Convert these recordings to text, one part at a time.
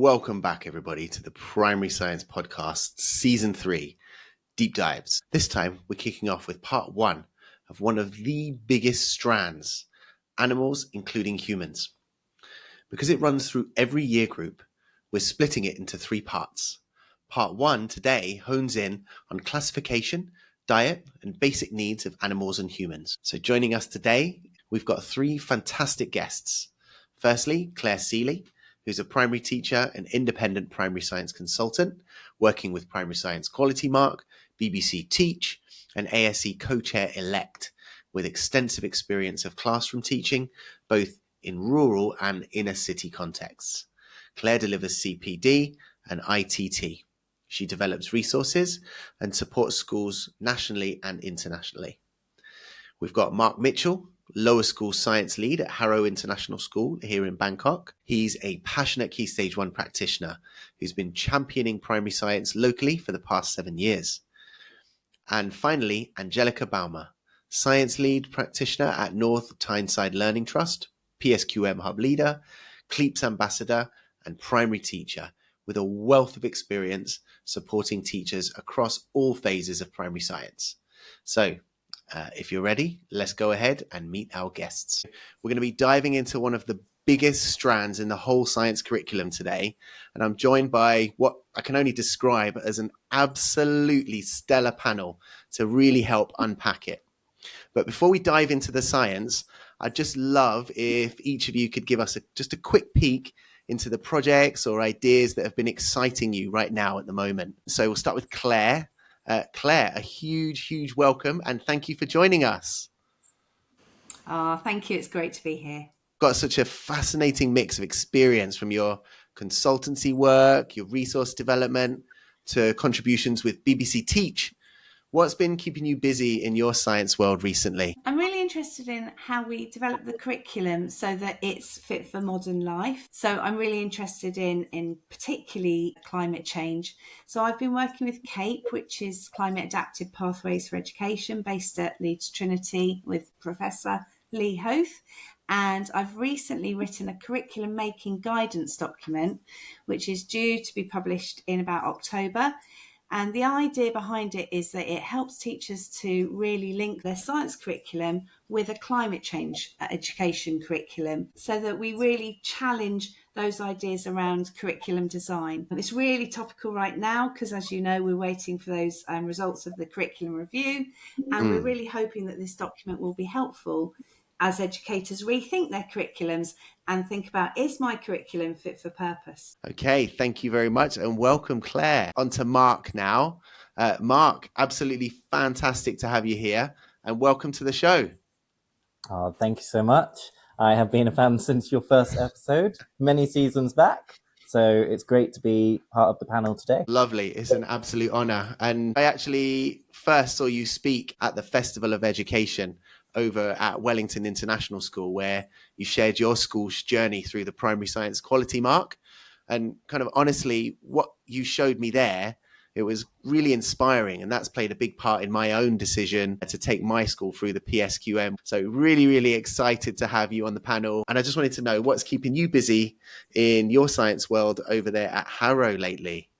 Welcome back, everybody, to the Primary Science Podcast, Season 3, Deep Dives. This time, we're kicking off with part 1 of one of the biggest strands, animals, including humans. Because it runs through every year group, we're splitting it into 3 parts. Part 1 today hones in on classification, diet, and basic needs of animals and humans. So joining us today, we've got 3 fantastic guests. Firstly, Clair Seeley, who's a primary teacher and independent primary science consultant, working with Primary Science Quality Marc, BBC Teach, and ASE Co-Chair elect, with extensive experience of classroom teaching, both in rural and inner city contexts. Claire delivers CPD and ITT. She develops resources and supports schools nationally and internationally. We've got Marc Mitchell, lower school science lead at Harrow International School here in Bangkok. He's a passionate Key Stage 1 practitioner who's been championing primary science locally for the past 7 years. And finally, Angelika Bowmer, science lead practitioner at North Tyneside Learning Trust, PSQM hub leader, CLEAPSS ambassador, and primary teacher with a wealth of experience supporting teachers across all phases of primary science. So, if you're ready, let's go ahead and meet our guests. We're going to be diving into one of the biggest strands in the whole science curriculum today, and I'm joined by what I can only describe as an absolutely stellar panel to really help unpack it. But before we dive into the science, I'd just love if each of you could give us just a quick peek into the projects or ideas that have been exciting you right now at the moment. So we'll start with Claire. Claire, a huge welcome and thank you for joining us. Thank you. It's great to be here. Got such a fascinating mix of experience from your consultancy work, your resource development, to contributions with BBC Teach. What's been keeping you busy in your science world recently? I'm really interested in how we develop the curriculum so that it's fit for modern life. So I'm really interested in particularly climate change. So I've been working with CAPE, which is Climate Adapted Pathways for Education, based at Leeds Trinity with Professor Lee Hoth. And I've recently written a curriculum making guidance document, which is due to be published in about October. And the idea behind it is that it helps teachers to really link their science curriculum with a climate change education curriculum so that we really challenge those ideas around curriculum design. And it's really topical right now because, as you know, we're waiting for those results of the curriculum review. And we're really hoping that this document will be helpful as educators rethink their curriculums and think about, is my curriculum fit for purpose? Okay, thank you very much and welcome, Claire. On to Marc now. Marc, absolutely fantastic to have you here and welcome to the show. Thank you so much. I have been a fan since your first episode, many seasons back. So it's great to be part of the panel today. Lovely. It's an absolute honor. And I actually first saw you speak at the Festival of Education over at Wellington International School, where you shared your school's journey through the Primary Science Quality Marc. And kind of honestly, what you showed me there, it was really inspiring. And that's played a big part in my own decision to take my school through the PSQM. So really excited to have you on the panel. And I just wanted to know what's keeping you busy in your science world over there at Harrow lately.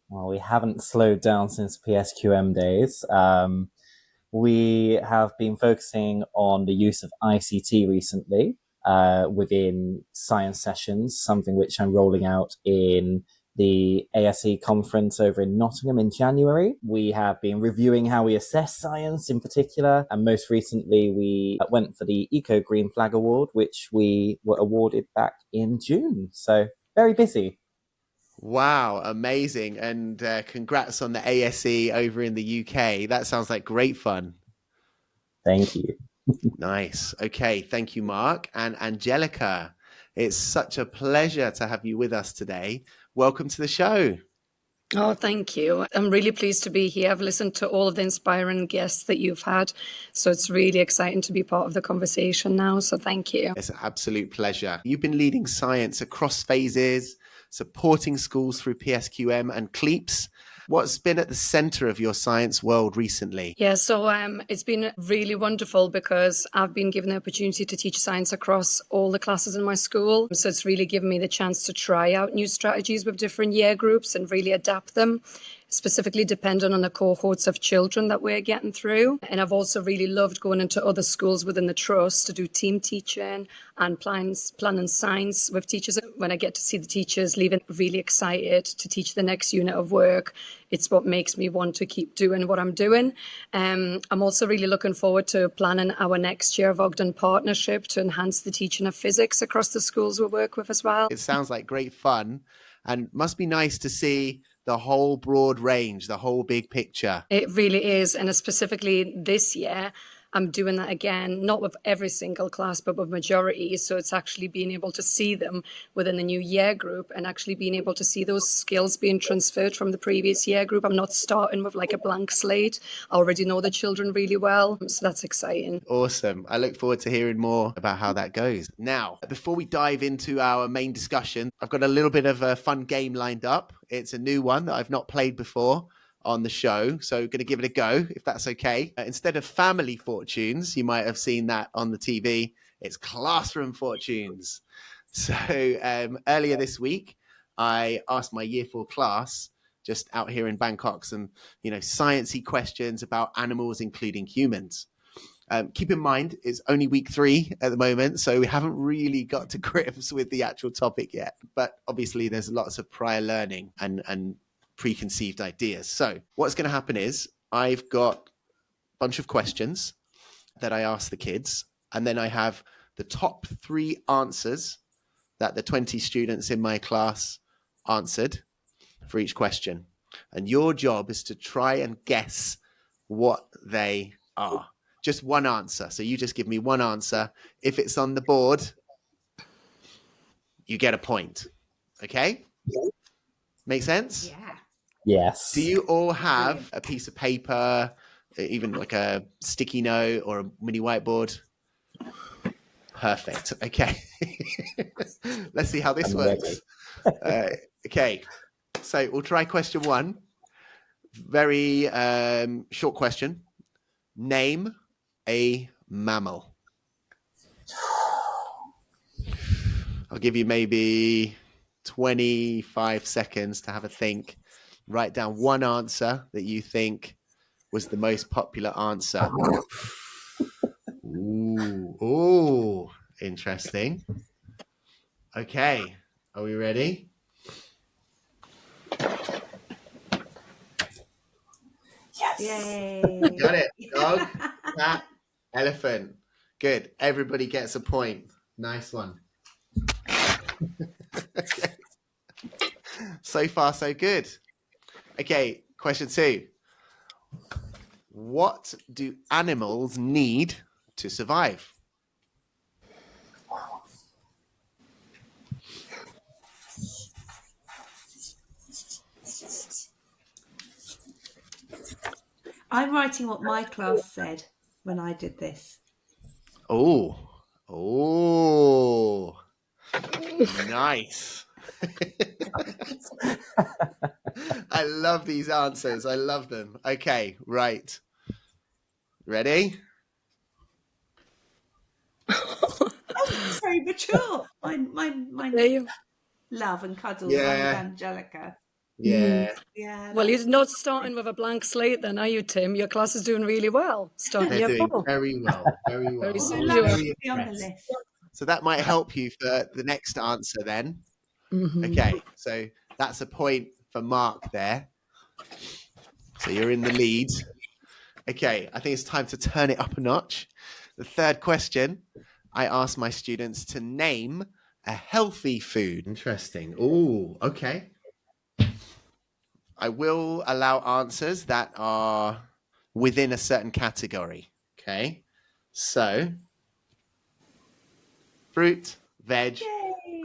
Well, we haven't slowed down since PSQM days. We have been focusing on the use of ICT recently within science sessions, something which I'm rolling out in the ASE conference over in Nottingham in January. We have been reviewing how we assess science in particular, and most recently we went for the Eco Green Flag Award, which we were awarded back in June. So very busy. Wow, amazing. And congrats on the ASE over in the UK. That sounds like great fun. Thank you. Nice. Okay, thank you, Marc. And Angelika, it's such a pleasure to have you with us today. Welcome to the show. Oh, thank you. I'm really pleased to be here. I've listened to all of the inspiring guests that you've had. So it's really exciting to be part of the conversation now. So thank you. It's an absolute pleasure. You've been leading science across phases, supporting schools through PSQM and CLEAPSS. What's been at the center of your science world recently? Yeah, so it's been really wonderful because I've been given the opportunity to teach science across all the classes in my school. So it's really given me the chance to try out new strategies with different year groups and really adapt them, specifically depending on the cohorts of children that we're getting through. And I've also really loved going into other schools within the trust to do team teaching and planning science with teachers. When I get to see the teachers leaving really excited to teach the next unit of work, it's what makes me want to keep doing what I'm doing. I'm also really looking forward to planning our next year of Ogden partnership to enhance the teaching of physics across the schools we work with as well. It sounds like great fun and must be nice to see the whole broad range, the whole big picture. It really is. And specifically this year, I'm doing that again, not with every single class, but with majority. So it's actually being able to see them within the new year group and actually being able to see those skills being transferred from the previous year group. I'm not starting with like a blank slate. I already know the children really well. So that's exciting. Awesome. I look forward to hearing more about how that goes. Now, before we dive into our main discussion, I've got a little bit of a fun game lined up. It's a new one that I've not played before on the show, so going to give it a go if that's okay. Instead of family fortunes, you might have seen that on the TV, it's classroom fortunes. So earlier this week I asked my year 4 class just out here in Bangkok some sciencey questions about animals including humans. Keep in mind it's only week 3 at the moment, so we haven't really got to grips with the actual topic yet, but obviously there's lots of prior learning and preconceived ideas. So what's going to happen is I've got a bunch of questions that I ask the kids, and then I have the top 3 answers that the 20 students in my class answered for each question. And your job is to try and guess what they are. Just one answer. So you just give me one answer. If it's on the board, you get a point. Okay? Make sense? Yeah. Yes. Do you all have a piece of paper, even like a sticky note or a mini whiteboard? Perfect. Okay. Let's see how this works. Okay. So we'll try question 1. Very short question. Name a mammal. I'll give you maybe 25 seconds to have a think. Write down one answer that you think was the most popular answer. Ooh, interesting. Okay, are we ready? Yes. Yay. Got it. Dog, cat, elephant. Good. Everybody gets a point. Nice one. Okay. So far, so good. Okay, question 2. What do animals need to survive? I'm writing what my class said when I did this. Oh, nice. I love these answers. I love them. Okay, right. Ready? Oh, very mature. Mine There you love and cuddles. Yeah. I'm with Angelika. Yeah. Yeah. Well, you're not starting with a blank slate then, are you, Tim? Your class is doing really well. Starting They're year doing 4. very well. Very well. Very I soon love you are. to be on the list. So that might help you for the next answer then. Okay, so that's a point for Marc there. So you're in the lead. Okay, I think it's time to turn it up a notch. The third question, I asked my students to name a healthy food. Interesting. Oh, okay. I will allow answers that are within a certain category. Okay, so fruit, veg,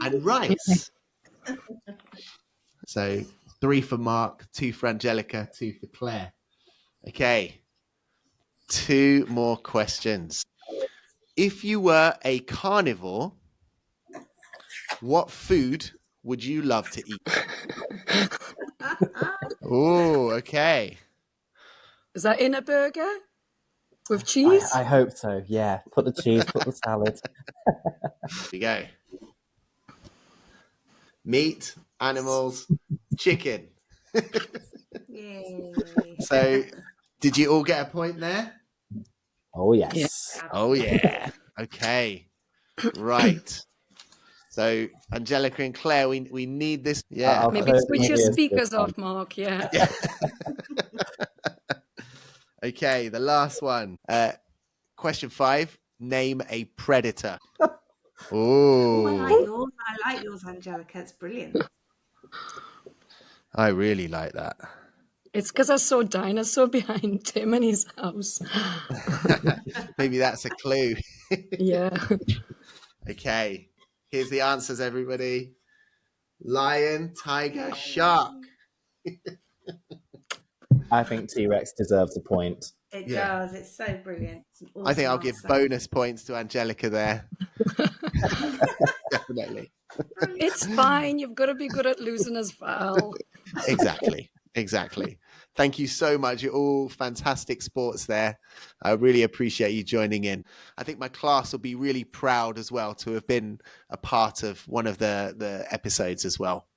and rice. So 3 for Marc, 2 for Angelika, 2 for Claire. Okay, 2 more questions. If you were a carnivore, what food would you love to eat? Oh, okay. Is that in a burger with cheese? I hope so. Yeah, put the cheese, put the salad. Here we go. Meat, animals, chicken. Yay. So, did you all get a point there? Oh yes. Oh yeah. Okay. Right. So, Angelika and Claire, we need this. Yeah. I'll Maybe close switch my your ears this speakers time. off, Marc. Yeah. Okay, the last one. Question 5. Name a predator. Oh, I like Oh, yours. I like yours, Angelika. It's brilliant. I really like that. It's because I saw a dinosaur behind Tim and his house. Maybe that's a clue. Yeah. Okay, here's the answers, everybody. Lion, tiger, shark. I think T-Rex deserves a point. It Yeah. does. It's so brilliant. It's an I think awesome I'll give answer. bonus points to Angelika there. Definitely. It's fine. You've got to be good at losing as well. Exactly. Thank you so much. You're all fantastic sports there. I really appreciate you joining in. I think my class will be really proud as well to have been a part of one of the episodes as well.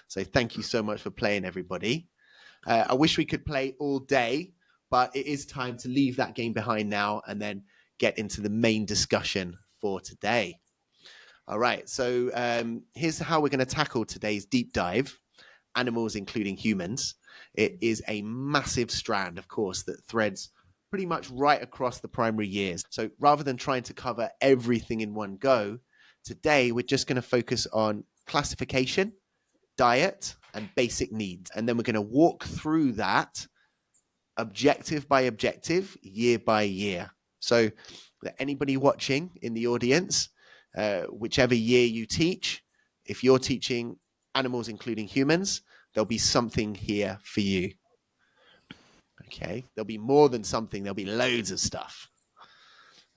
So thank you so much for playing, everybody. I wish we could play all day, but it is time to leave that game behind now and then get into the main discussion for today. All right, so here's how we're going to tackle today's deep dive, animals including humans. It is a massive strand, of course, that threads pretty much right across the primary years. So rather than trying to cover everything in one go, today we're just going to focus on classification, diet, and basic needs. And then we're going to walk through that objective by objective, year by year. So anybody watching in the audience, whichever year you teach, if you're teaching animals including humans, there'll be something here for you. Okay, there'll be more than something, there'll be loads of stuff.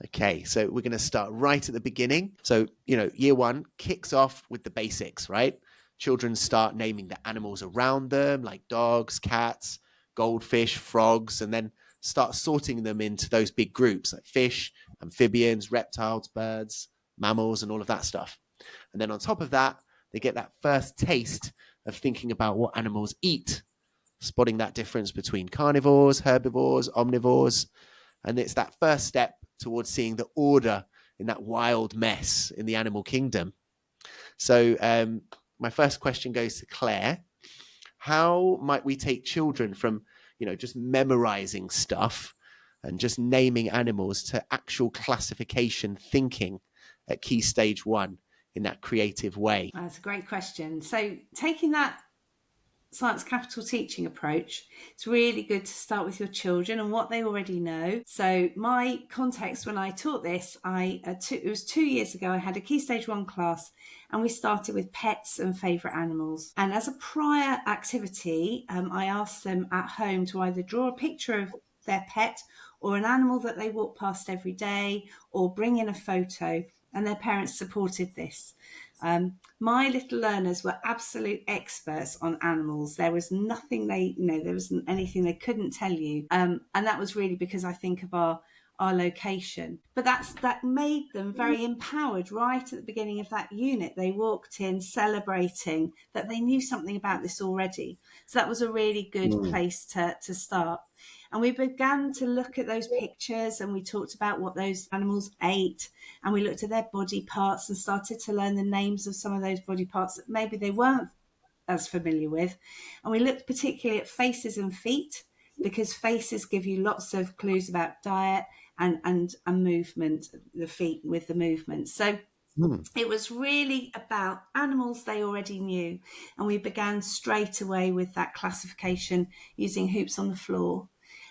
Okay, so we're going to start right at the beginning. So, year 1 kicks off with the basics, right? Children start naming the animals around them, like dogs, cats, goldfish, frogs, and then start sorting them into those big groups like fish, amphibians, reptiles, birds, mammals, and all of that stuff. And then on top of that, they get that first taste of thinking about what animals eat, spotting that difference between carnivores, herbivores, omnivores. And it's that first step towards seeing the order in that wild mess in the animal kingdom. So my first question goes to Claire. How might we take children from, just memorizing stuff and just naming animals to actual classification thinking at key stage 1 in that creative way? That's a great question. So taking that science capital teaching approach, it's really good to start with your children and what they already know. So my context when I taught this, it was 2 years ago, I had a key stage 1 class and we started with pets and favourite animals. And as a prior activity, I asked them at home to either draw a picture of their pet or an animal that they walk past every day, or bring in a photo, and their parents supported this. My little learners were absolute experts on animals. There was nothing there wasn't anything they couldn't tell you. And that was really because I think of our location. But that made them very empowered right at the beginning of that unit. They walked in celebrating that they knew something about this already. So that was a really good place to start. And we began to look at those pictures and we talked about what those animals ate, and we looked at their body parts and started to learn the names of some of those body parts that maybe they weren't as familiar with. And we looked particularly at faces and feet, because faces give you lots of clues about diet and movement, the feet with the movement. So it was really about animals they already knew. And we began straight away with that classification using hoops on the floor.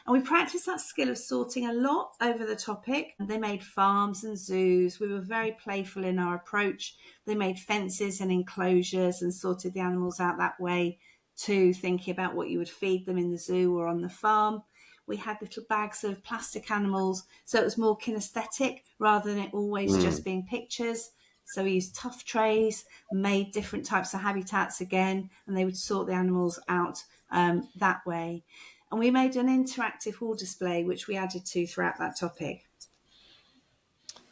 And we practiced that skill of sorting a lot over the topic. They made farms and zoos. We were very playful in our approach. They made fences and enclosures and sorted the animals out that way too, thinking about what you would feed them in the zoo or on the farm. We had little bags of plastic animals, so it was more kinesthetic rather than it always just being pictures. So we used tough trays, made different types of habitats again, and they would sort the animals out that way. And we made an interactive wall display, which we added to throughout that topic.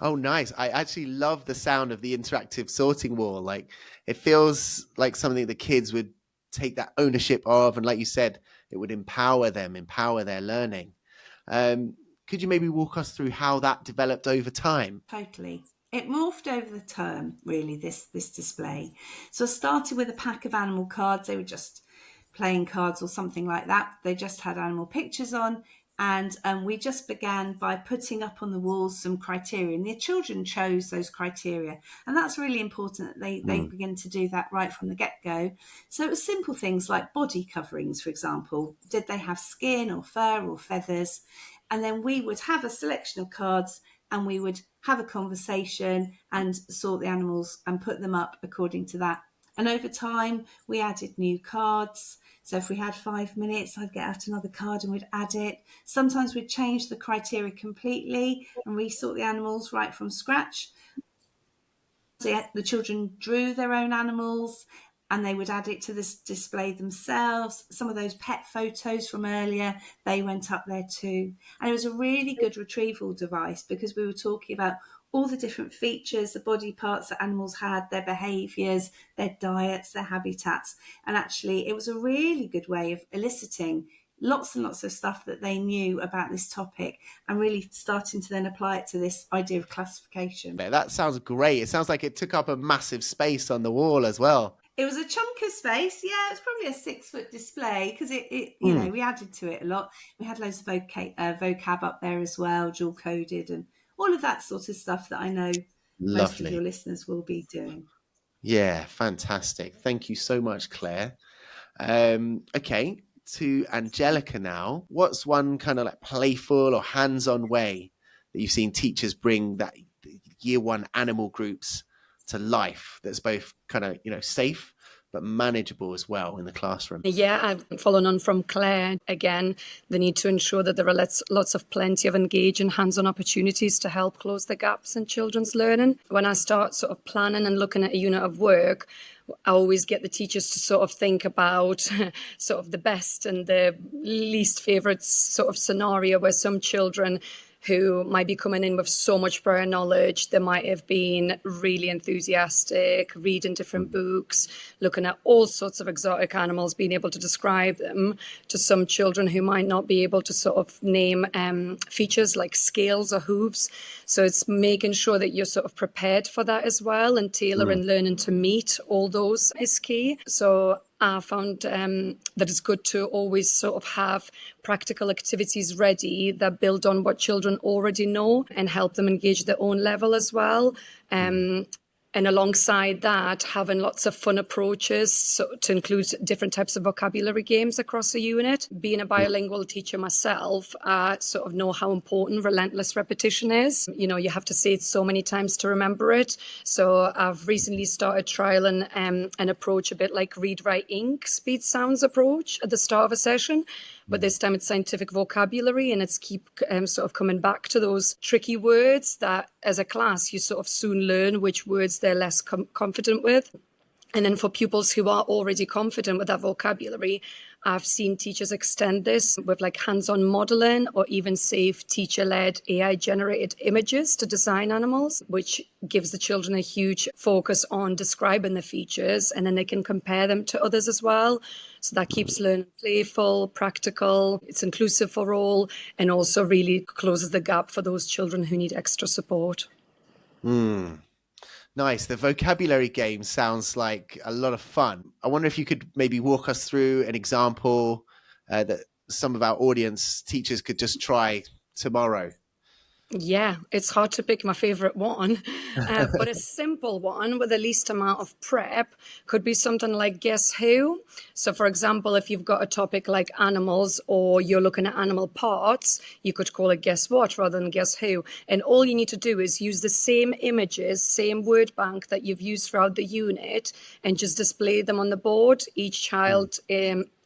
Oh, nice. I actually love the sound of the interactive sorting wall. Like, it feels like something the kids would take that ownership of. And like you said, it would empower them, empower their learning. Could you maybe walk us through how that developed over time? Totally. It morphed over the term, really, this display. So I started with a pack of animal cards. They were just playing cards or something like that. They just had animal pictures on. And we just began by putting up on the walls some criteria. And the children chose those criteria. And that's really important that they begin to do that right from the get-go. So it was simple things like body coverings, for example. Did they have skin or fur or feathers? And then we would have a selection of cards and we would have a conversation and sort the animals and put them up according to that. And over time, we added new cards. So if we had 5 minutes, I'd get out another card and we'd add it. Sometimes we'd change the criteria completely and resort the animals right from scratch. So the children drew their own animals and they would add it to this display themselves. Some of those pet photos from earlier, they went up there too. And it was a really good retrieval device because we were talking about all the different features, the body parts that animals had, their behaviours, their diets, their habitats. And actually, it was a really good way of eliciting lots and lots of stuff that they knew about this topic and really starting to then apply it to this idea of classification. That sounds great. It sounds like it took up a massive space on the wall as well. It was a chunk of space. Yeah, it was probably a 6-foot display because you know, we added to it a lot. We had loads of vocab up there as well, dual coded and all of that sort of stuff that I know most of your listeners will be doing. Yeah, fantastic. Thank you so much, Claire. Okay, to Angelika now. What's one kind of like playful or hands-on way that you've seen teachers bring that year one animal groups to life that's both kind of, safe but manageable as well in the classroom? Yeah, I've followed on from Claire. Again, the need to ensure that there are lots of plenty of engaging hands-on opportunities to help close the gaps in children's learning. When I start sort of planning and looking at a unit of work, I always get the teachers to sort of think about sort of the best and the least favourite sort of scenario where some children who might be coming in with so much prior knowledge. They might have been really enthusiastic, reading different books, looking at all sorts of exotic animals, being able to describe them, to some children who might not be able to sort of name features like scales or hooves. So it's making sure that you're sort of prepared for that as well, and tailoring learning to meet all those is key. So I found that it's good to always sort of have practical activities ready that build on what children already know and help them engage their own level as well. And alongside that, having lots of fun approaches to include different types of vocabulary games across the unit. Being a bilingual teacher myself, I sort of know how important relentless repetition is. You know, you have to say it so many times to remember it. So I've recently started trialing an approach a bit like read, write, ink, speed, sounds approach at the start of a session. But this time it's scientific vocabulary, and it's keep sort of coming back to those tricky words that as a class you sort of soon learn which words they're less confident with. And then for pupils who are already confident with that vocabulary, I've seen teachers extend this with like hands-on modeling or even save teacher-led AI-generated images to design animals, which gives the children a huge focus on describing the features, and then they can compare them to others as well. So that keeps learning playful, practical, it's inclusive for all, and also really closes the gap for those children who need extra support. Nice. The vocabulary game sounds like a lot of fun. I wonder if you could maybe walk us through an example that some of our audience teachers could just try tomorrow. Yeah, it's hard to pick my favorite one, but a simple one with the least amount of prep could be something like Guess Who. So for example, if you've got a topic like animals or you're looking at animal parts, you could call it Guess What rather than Guess Who. And all you need to do is use the same images, same word bank that you've used throughout the unit, and just display them on the board. Each child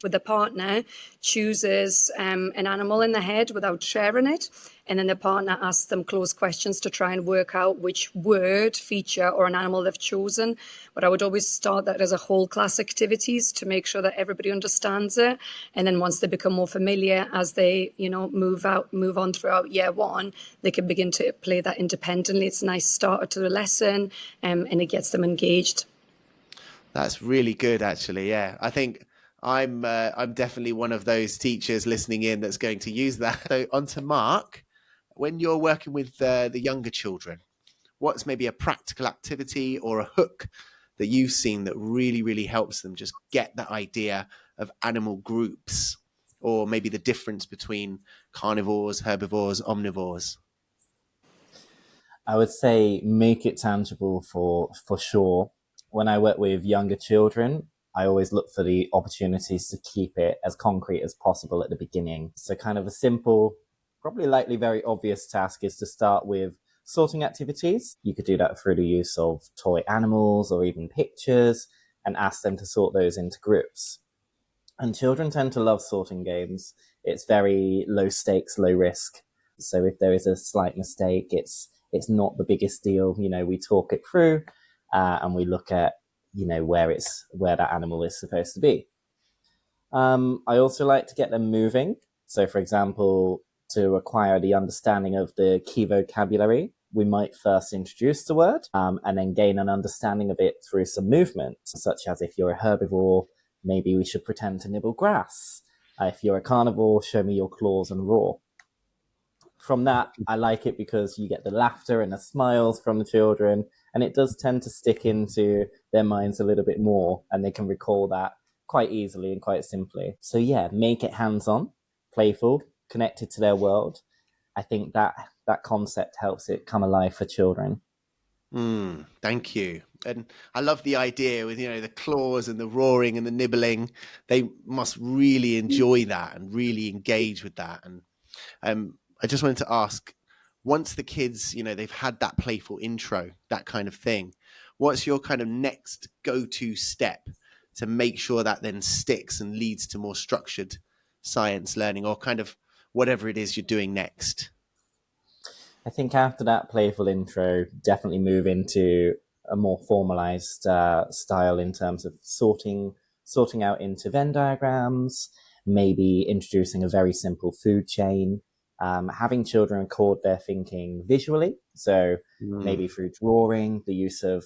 with the partner chooses an animal in the head without sharing it. And then the partner asks them closed questions to try and work out which word, feature, or an animal they've chosen. But I would always start that as a whole class activities to make sure that everybody understands it. And then once they become more familiar, as they, move on throughout year one, they can begin to play that independently. It's a nice starter to the lesson, and it gets them engaged. That's really good, actually. Yeah, I think I'm definitely one of those teachers listening in that's going to use that. So on to Marc. When you're working with the younger children, what's maybe a practical activity or a hook that you've seen that really, really helps them just get that idea of animal groups, or maybe the difference between carnivores, herbivores, omnivores? I would say make it tangible for sure. When I work with younger children, I always look for the opportunities to keep it as concrete as possible at the beginning. So kind of a simple, probably likely very obvious task is to start with sorting activities. You could do that through the use of toy animals or even pictures, and ask them to sort those into groups. And children tend to love sorting games. It's very low stakes, low risk. So if there is a slight mistake, it's not the biggest deal. We talk it through, and we look at, where that animal is supposed to be. I also like to get them moving. So for example, to acquire the understanding of the key vocabulary, we might first introduce the word, and then gain an understanding of it through some movement, such as if you're a herbivore, maybe we should pretend to nibble grass. If you're a carnivore, show me your claws and roar. From that, I like it because you get the laughter and the smiles from the children, and it does tend to stick into their minds a little bit more, and they can recall that quite easily and quite simply. So yeah, make it hands-on, playful, connected to their world. I think that concept helps it come alive for children. Thank you. And I love the idea with, the claws and the roaring and the nibbling. They must really enjoy that and really engage with that. And I just wanted to ask, once the kids, they've had that playful intro, that kind of thing, what's your kind of next go-to step to make sure that then sticks and leads to more structured science learning, or kind of whatever it is you're doing next? I think after that playful intro, definitely move into a more formalized style in terms of sorting out into Venn diagrams, maybe introducing a very simple food chain, having children record their thinking visually. So maybe through drawing, the use of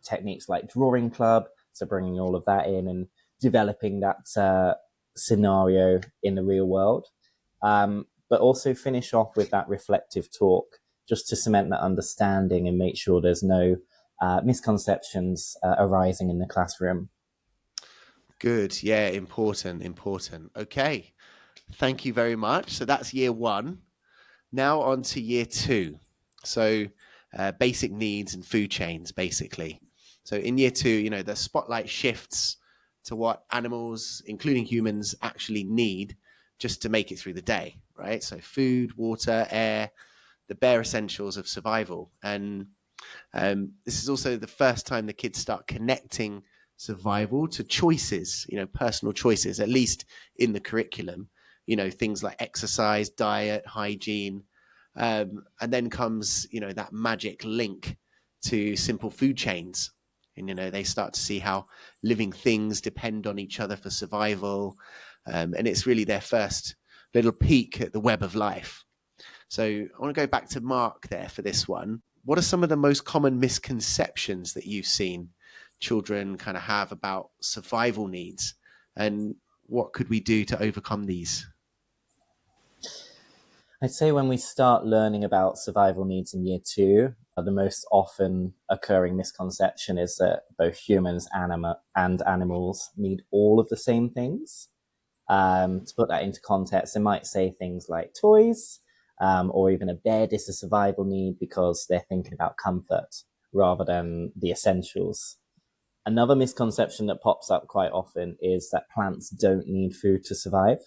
techniques like drawing club. So bringing all of that in and developing that scenario in the real world. But also finish off with that reflective talk, just to cement that understanding and make sure there's no misconceptions arising in the classroom. Good. Yeah, important. Okay. Thank you very much. So that's year one. Now on to year two. So basic needs and food chains, basically. So in year two, the spotlight shifts to what animals, including humans, actually need just to make it through the day, right? So food, water, air, the bare essentials of survival. And this is also the first time the kids start connecting survival to choices, personal choices, at least in the curriculum, things like exercise, diet, hygiene. And then comes, that magic link to simple food chains. And, they start to see how living things depend on each other for survival. And it's really their first little peek at the web of life. So I want to go back to Marc there for this one. What are some of the most common misconceptions that you've seen children kind of have about survival needs, and what could we do to overcome these? I'd say when we start learning about survival needs in year two, the most often occurring misconception is that both humans and animals need all of the same things. To put that into context, they might say things like toys, or even a bed is a survival need because they're thinking about comfort rather than the essentials. Another misconception that pops up quite often is that plants don't need food to survive.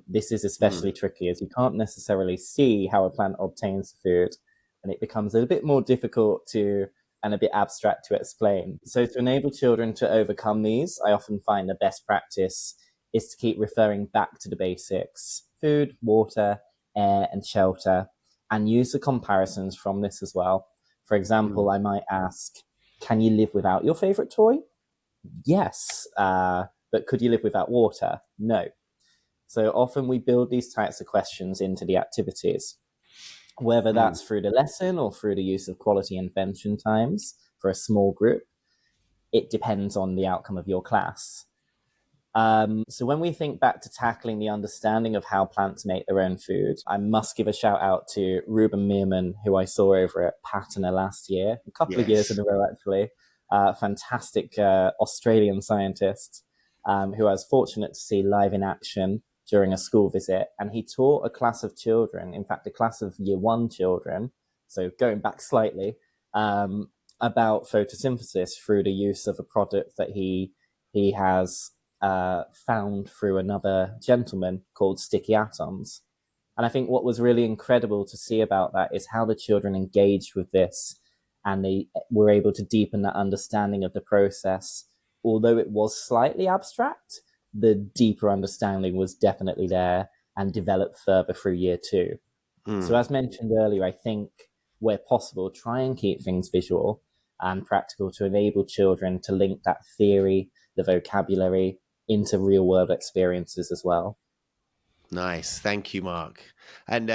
This is especially tricky as you can't necessarily see how a plant obtains food, and it becomes a bit more difficult to and a bit abstract to explain. So to enable children to overcome these, I often find the best practice is to keep referring back to the basics: food, water, air, and shelter, and use the comparisons from this as well. For example, I might ask, can you live without your favorite toy? Yes. But could you live without water? No. So often we build these types of questions into the activities, whether that's through the lesson or through the use of quality intervention times for a small group. It depends on the outcome of your class. So when we think back to tackling the understanding of how plants make their own food, I must give a shout out to Ruben Meerman, who I saw over at Practitioner last year, a couple of years in a row actually. Fantastic Australian scientist who I was fortunate to see live in action during a school visit. And he taught a class of children, in fact, a class of year 1 children, so going back slightly, about photosynthesis through the use of a product that he has found through another gentleman called sticky atoms. And I think what was really incredible to see about that is how the children engaged with this, and they were able to deepen that understanding of the process. Although it was slightly abstract, the deeper understanding was definitely there and developed further through year 2. So as mentioned earlier, I think where possible, try and keep things visual and practical to enable children to link that theory, the vocabulary, into real world experiences as well. Nice. Thank you, Marc. And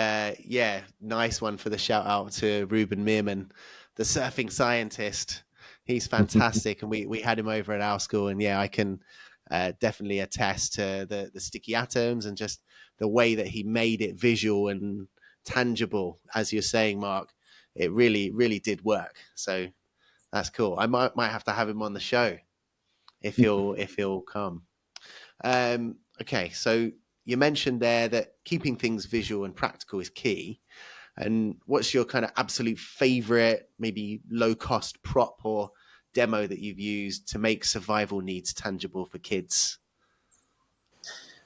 nice one for the shout out to Ruben Meerman, the surfing scientist. He's fantastic. And we had him over at our school. And I can definitely attest to the sticky atoms and just the way that he made it visual and tangible. As you're saying, Marc, it really, really did work. So that's cool. I might have to have him on the show if he'll come. Okay, so you mentioned there that keeping things visual and practical is key. And what's your kind of absolute favorite, maybe low-cost prop or demo that you've used to make survival needs tangible for kids?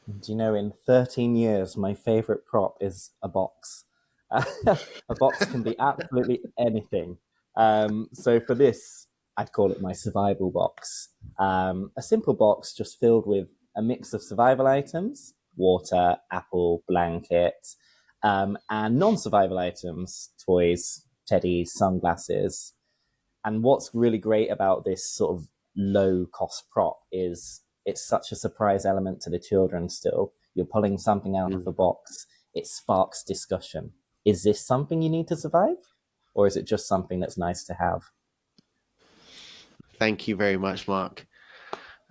Do you know, in 13 years, my favorite prop is a box. A box can be absolutely anything. So for this, I'd call it my survival box. A simple box just filled with a mix of survival items: water, apple, blanket, and non-survival items: toys, teddies, sunglasses. And what's really great about this sort of low-cost prop is it's such a surprise element to the children still. You're pulling something out of a box. It sparks discussion. Is this something you need to survive? Or is it just something that's nice to have? Thank you very much, Marc.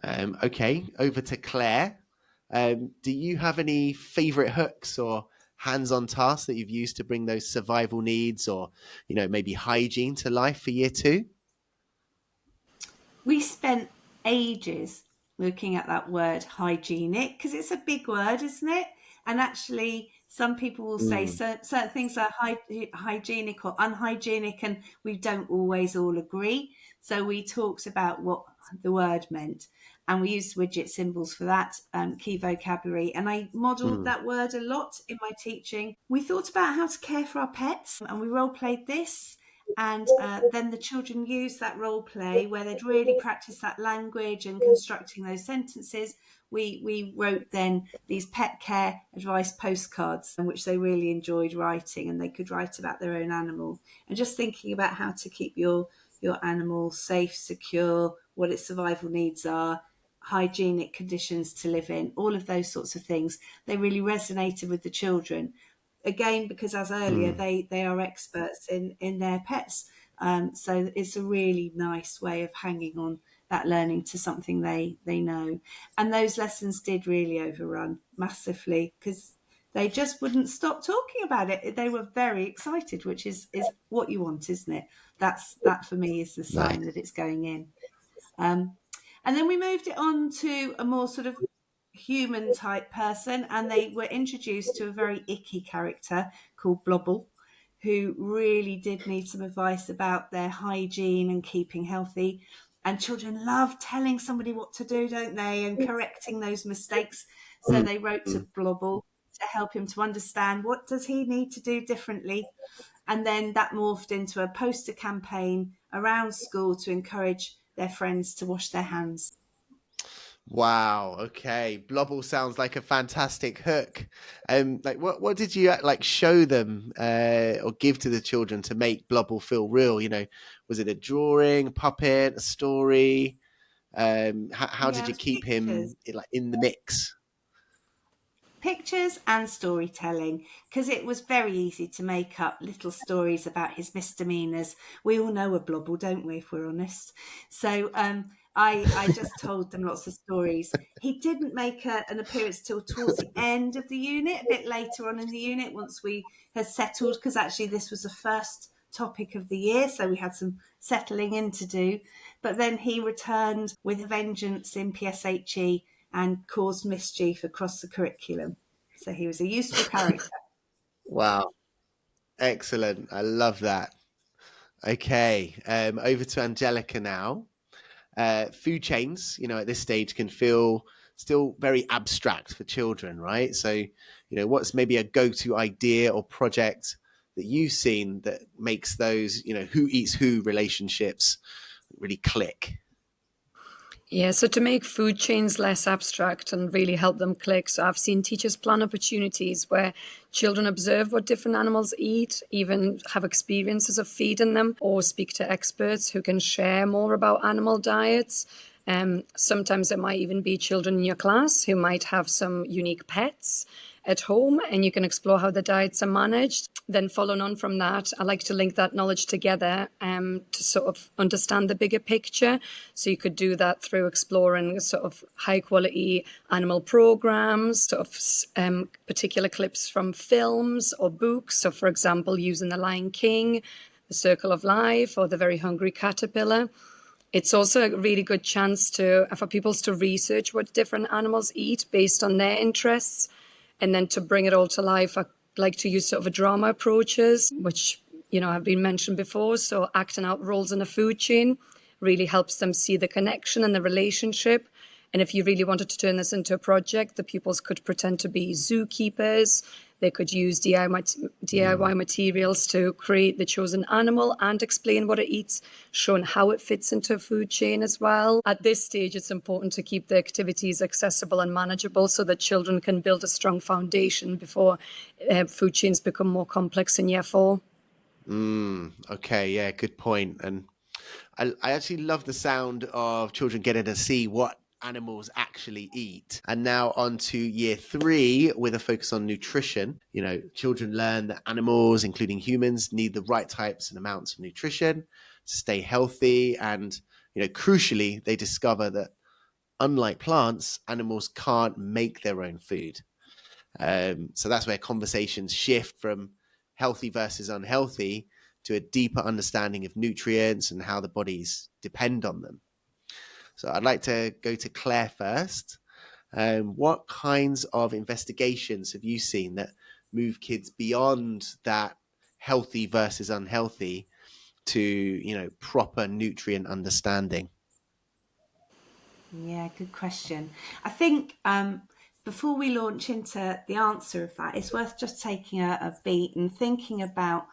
Okay, over to Claire. Do you have any favorite hooks or hands-on tasks that you've used to bring those survival needs or, maybe hygiene to life for year 2? We spent ages looking at that word hygienic because it's a big word, isn't it? And actually, some people will say certain things are hygienic or unhygienic, and we don't always all agree. So we talked about what the word meant, and we used widget symbols for that, key vocabulary. And I modelled that word a lot in my teaching. We thought about how to care for our pets, and we role played this. And then the children used that role play where they'd really practice that language and constructing those sentences. We wrote then these pet care advice postcards, which they really enjoyed writing, and they could write about their own animal and just thinking about how to keep your animal safe, secure, what its survival needs are, hygienic conditions to live in, all of those sorts of things. They really resonated with the children. Again, because as earlier, they are experts in their pets. So it's a really nice way of hanging on that learning to something they know. And those lessons did really overrun massively because they just wouldn't stop talking about it. They were very excited, which is what you want, isn't it? That for me is the sign that it's going in. And then we moved it on to a more sort of human type person, and they were introduced to a very icky character called Blobble, who really did need some advice about their hygiene and keeping healthy. And children love telling somebody what to do, don't they, and correcting those mistakes. So they wrote to Blobble to help him to understand what does he need to do differently. And then that morphed into a poster campaign around school to encourage their friends to wash their hands. Wow. Okay. Blobble sounds like a fantastic hook. Like what did you like show them or give to the children to make Blobble feel real? You know, was it a drawing, a puppet, a story? How did you keep him like in the mix? Pictures and storytelling, because it was very easy to make up little stories about his misdemeanors. We all know a Blobble, don't we, if we're honest? So I just told them lots of stories. He didn't make an appearance till towards the end of the unit, a bit later on in the unit, once we had settled, because actually this was the first topic of the year, so we had some settling in to do. But then he returned with a vengeance in PSHE and caused mischief across the curriculum. So he was a useful character. Wow. Excellent. I love that. Okay. Over to Angelika now. Food chains, you know, at this stage can feel still very abstract for children, right? So, you know, what's maybe a go-to idea or project that you've seen that makes those, you know, who eats who relationships really click? Yeah, so to make food chains less abstract and really help them click, so I've seen teachers plan opportunities where children observe what different animals eat, even have experiences of feeding them, or speak to experts who can share more about animal diets. Sometimes it might even be children in your class who might have some unique pets at home, and you can explore how the diets are managed. Then following on from that, I like to link that knowledge together to sort of understand the bigger picture. So you could do that through exploring sort of high quality animal programs, sort of particular clips from films or books. So for example, using The Lion King, The Circle of Life, or The Very Hungry Caterpillar. It's also a really good chance for pupils to research what different animals eat based on their interests. And then to bring it all to life, I like to use sort of a drama approaches, which, you know, have been mentioned before. So acting out roles in a food chain really helps them see the connection and the relationship. And if you really wanted to turn this into a project, the pupils could pretend to be zookeepers. They could use DIY materials to create the chosen animal and explain what it eats, showing how it fits into a food chain as well. At this stage, it's important to keep the activities accessible and manageable so that children can build a strong foundation before food chains become more complex in year 4. Okay, yeah, good point. And I actually love the sound of children getting to see what animals actually eat. And now on to year 3 with a focus on nutrition. You know, children learn that animals, including humans, need the right types and amounts of nutrition to stay healthy. And, you know, crucially, they discover that unlike plants, animals can't make their own food. So that's where conversations shift from healthy versus unhealthy to a deeper understanding of nutrients and how the bodies depend on them. So I'd like to go to Claire first. What kinds of investigations have you seen that move kids beyond that healthy versus unhealthy to, you know, proper nutrient understanding? Yeah, good question. I think before we launch into the answer of that, it's worth just taking a beat and thinking about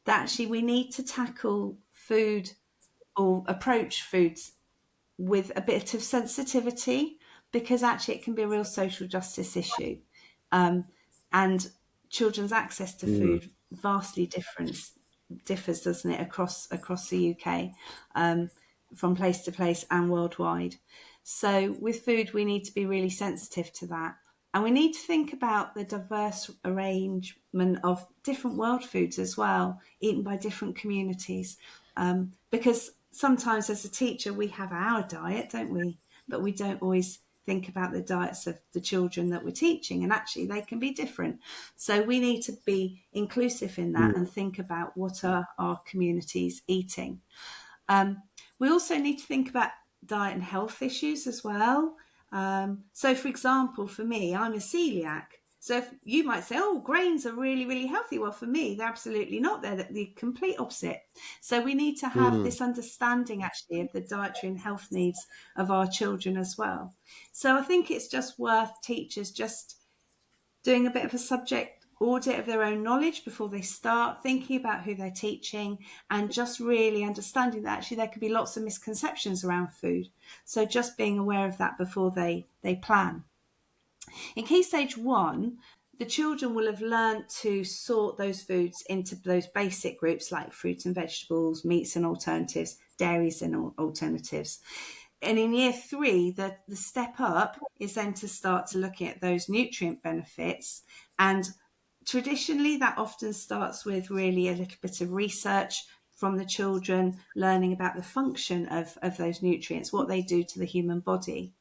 that actually we need to tackle food or approach foods with a bit of sensitivity, because actually it can be a real social justice issue. And children's access to food vastly differs, doesn't it, across the UK, from place to place and worldwide. So with food, we need to be really sensitive to that. And we need to think about the diverse arrangement of different world foods as well, eaten by different communities. Because sometimes as a teacher, we have our diet, don't we? But we don't always think about the diets of the children that we're teaching. And actually, they can be different. So we need to be inclusive in that and think about what are our communities eating. We also need to think about diet and health issues as well. So, for example, for me, I'm a celiac. So if you might say, oh, grains are really, really healthy. Well, for me, they're absolutely not. They're the complete opposite. So we need to have this understanding, actually, of the dietary and health needs of our children as well. So I think it's just worth teachers just doing a bit of a subject audit of their own knowledge before they start, thinking about who they're teaching, and just really understanding that actually there could be lots of misconceptions around food. So just being aware of that before they plan. In Key Stage 1, the children will have learned to sort those foods into those basic groups like fruits and vegetables, meats and alternatives, dairies and alternatives. And in Year 3, the step up is then to start to looking at those nutrient benefits. And traditionally, that often starts with really a little bit of research from the children, learning about the function of those nutrients, what they do to the human body.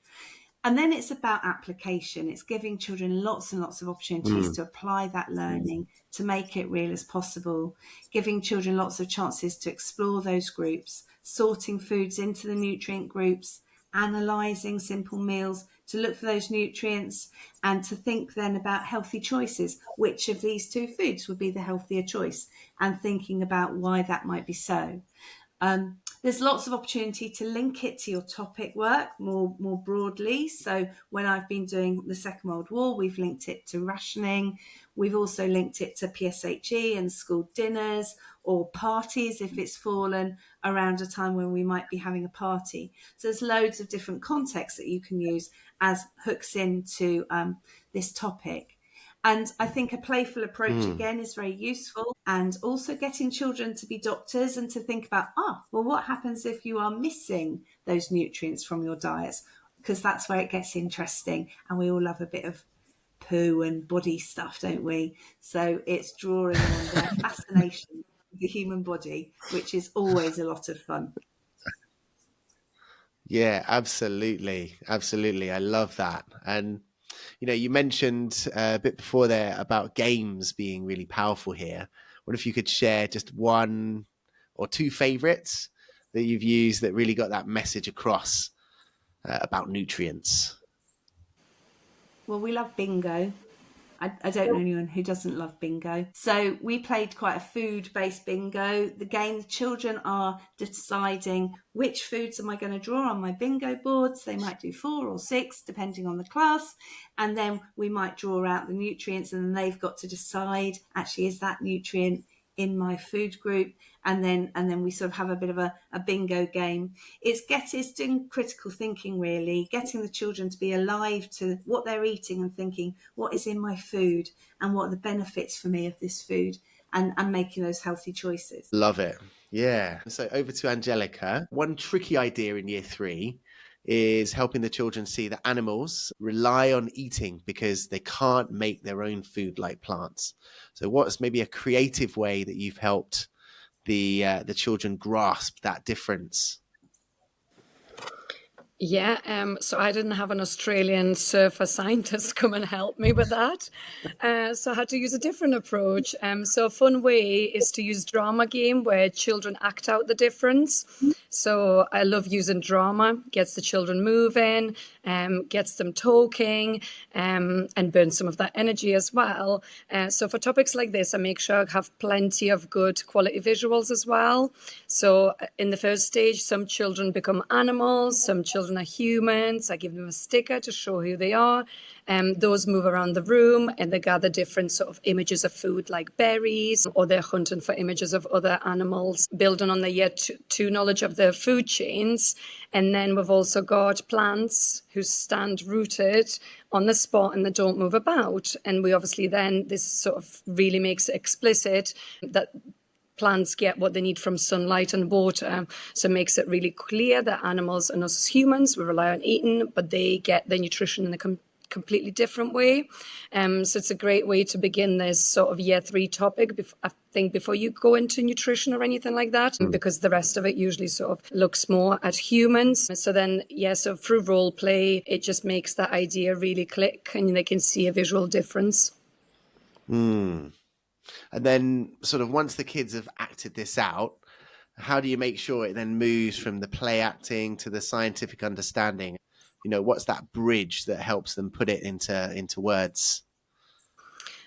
And then it's about application. It's giving children lots and lots of opportunities to apply that learning, to make it real as possible, giving children lots of chances to explore those groups, sorting foods into the nutrient groups, analysing simple meals to look for those nutrients, and to think then about healthy choices. Which of these two foods would be the healthier choice? And thinking about why that might be so. There's lots of opportunity to link it to your topic work more broadly. So when I've been doing the Second World War, we've linked it to rationing. We've also linked it to PSHE and school dinners or parties if it's fallen around a time when we might be having a party. So there's loads of different contexts that you can use as hooks into this topic. And I think a playful approach, again, is very useful. And also getting children to be doctors and to think about, well, what happens if you are missing those nutrients from your diets? Because that's where it gets interesting. And we all love a bit of poo and body stuff, don't we? So it's drawing on their fascination with the human body, which is always a lot of fun. Yeah, absolutely. Absolutely. I love that. And you mentioned a bit before there about games being really powerful here. What if you could share just one or two favorites that you've used that really got that message across about nutrients? Well, we love bingo. I don't know anyone who doesn't love bingo. So we played quite a food-based bingo. The game, the children are deciding which foods am I going to draw on my bingo boards. They might do 4 or 6, depending on the class. And then we might draw out the nutrients, and then they've got to decide, actually, is that nutrient in my food group? And then we sort of have a bit of a bingo game. It's doing critical thinking, really, getting the children to be alive to what they're eating and thinking, what is in my food and what are the benefits for me of this food, and making those healthy choices. Love it. Yeah. So over to Angelika. One tricky idea in Year 3 is helping the children see that animals rely on eating because they can't make their own food like plants. So what's maybe a creative way that you've helped the children grasp that difference? Yeah, so I didn't have an Australian surfer scientist come and help me with that. So I had to use a different approach. So a fun way is to use drama game where children act out the difference. So I love using drama, gets the children moving, gets them talking, and burns some of that energy as well. So for topics like this, I make sure I have plenty of good quality visuals as well. So in the first stage, some children become animals, some children are humans. I give them a sticker to show who they are. Those move around the room and they gather different sort of images of food like berries, or they're hunting for images of other animals, building on the Year 2 knowledge of the food chains. And then we've also got plants who stand rooted on the spot and they don't move about. And we obviously then, this sort of really makes it explicit that plants get what they need from sunlight and water. So it makes it really clear that animals and us as humans, we rely on eating, but they get their nutrition in a completely different way. So it's a great way to begin this sort of Year 3 topic, I think, before you go into nutrition or anything like that, because the rest of it usually sort of looks more at humans. So then, so through role play, it just makes that idea really click and they can see a visual difference. And then sort of once the kids have acted this out, how do you make sure it then moves from the play acting to the scientific understanding? What's that bridge that helps them put it into words?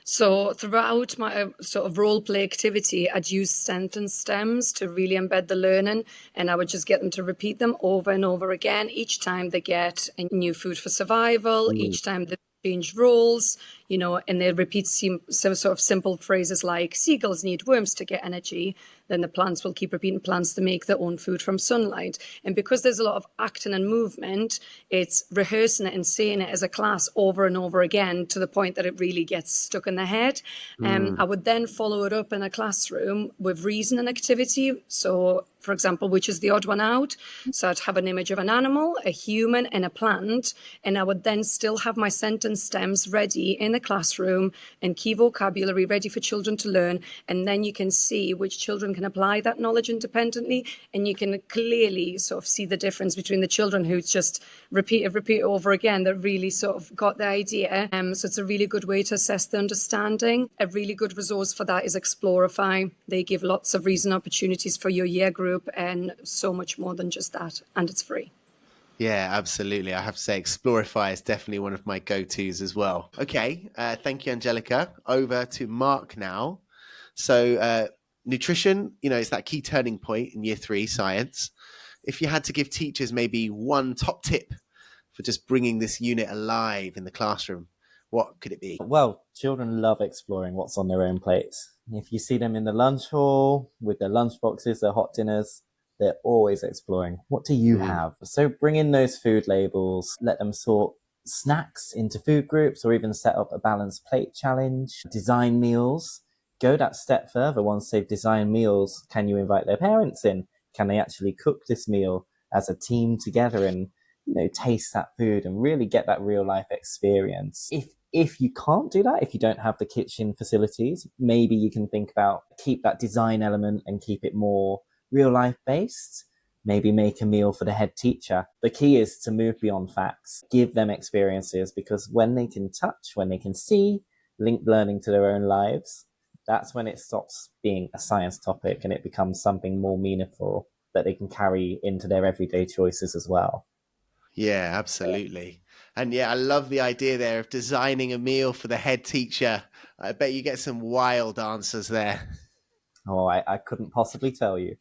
So throughout my sort of role play activity, I'd use sentence stems to really embed the learning, and I would just get them to repeat them over and over again. Each time they get a new food for survival, each time they change roles, and they repeat some sort of simple phrases like seagulls need worms to get energy, then the plants will keep repeating plants to make their own food from sunlight. And because there's a lot of acting and movement, it's rehearsing it and saying it as a class over and over again to the point that it really gets stuck in their head. I would then follow it up in a classroom with reasoning activity. So, for example, which is the odd one out. So I'd have an image of an animal, a human, and a plant, and I would then still have my sentence stems ready in the classroom and key vocabulary ready for children to learn. And then you can see which children can apply that knowledge independently, and you can clearly sort of see the difference between the children who just repeat over again, that really sort of got the idea. So it's a really good way to assess the understanding. A really good resource for that is Explorify. They give lots of reason opportunities for your year group and so much more than just that, and it's free. Yeah, absolutely. I have to say Explorify is definitely one of my go-tos as well. Okay, thank you, Angelika. Over to Marc now. So nutrition, it's that key turning point in year 3 science. If you had to give teachers maybe one top tip for just bringing this unit alive in the classroom, what could it be? Well, children love exploring what's on their own plates. If you see them in the lunch hall with their lunch boxes, their hot dinners, they're always exploring. What do you have? So bring in those food labels, let them sort snacks into food groups, or even set up a balanced plate challenge, design meals. Go that step further. Once they've designed meals, can you invite their parents in? Can they actually cook this meal as a team together and taste that food and really get that real life experience? If you can't do that, if you don't have the kitchen facilities, maybe you can think about keep that design element and keep it more real life based. Maybe make a meal for the head teacher. The key is to move beyond facts, give them experiences, because when they can touch, when they can see, link learning to their own lives, that's when it stops being a science topic and it becomes something more meaningful that they can carry into their everyday choices as well. Yeah, absolutely. And yeah, I love the idea there of designing a meal for the head teacher. I bet you get some wild answers there. Oh, I couldn't possibly tell you.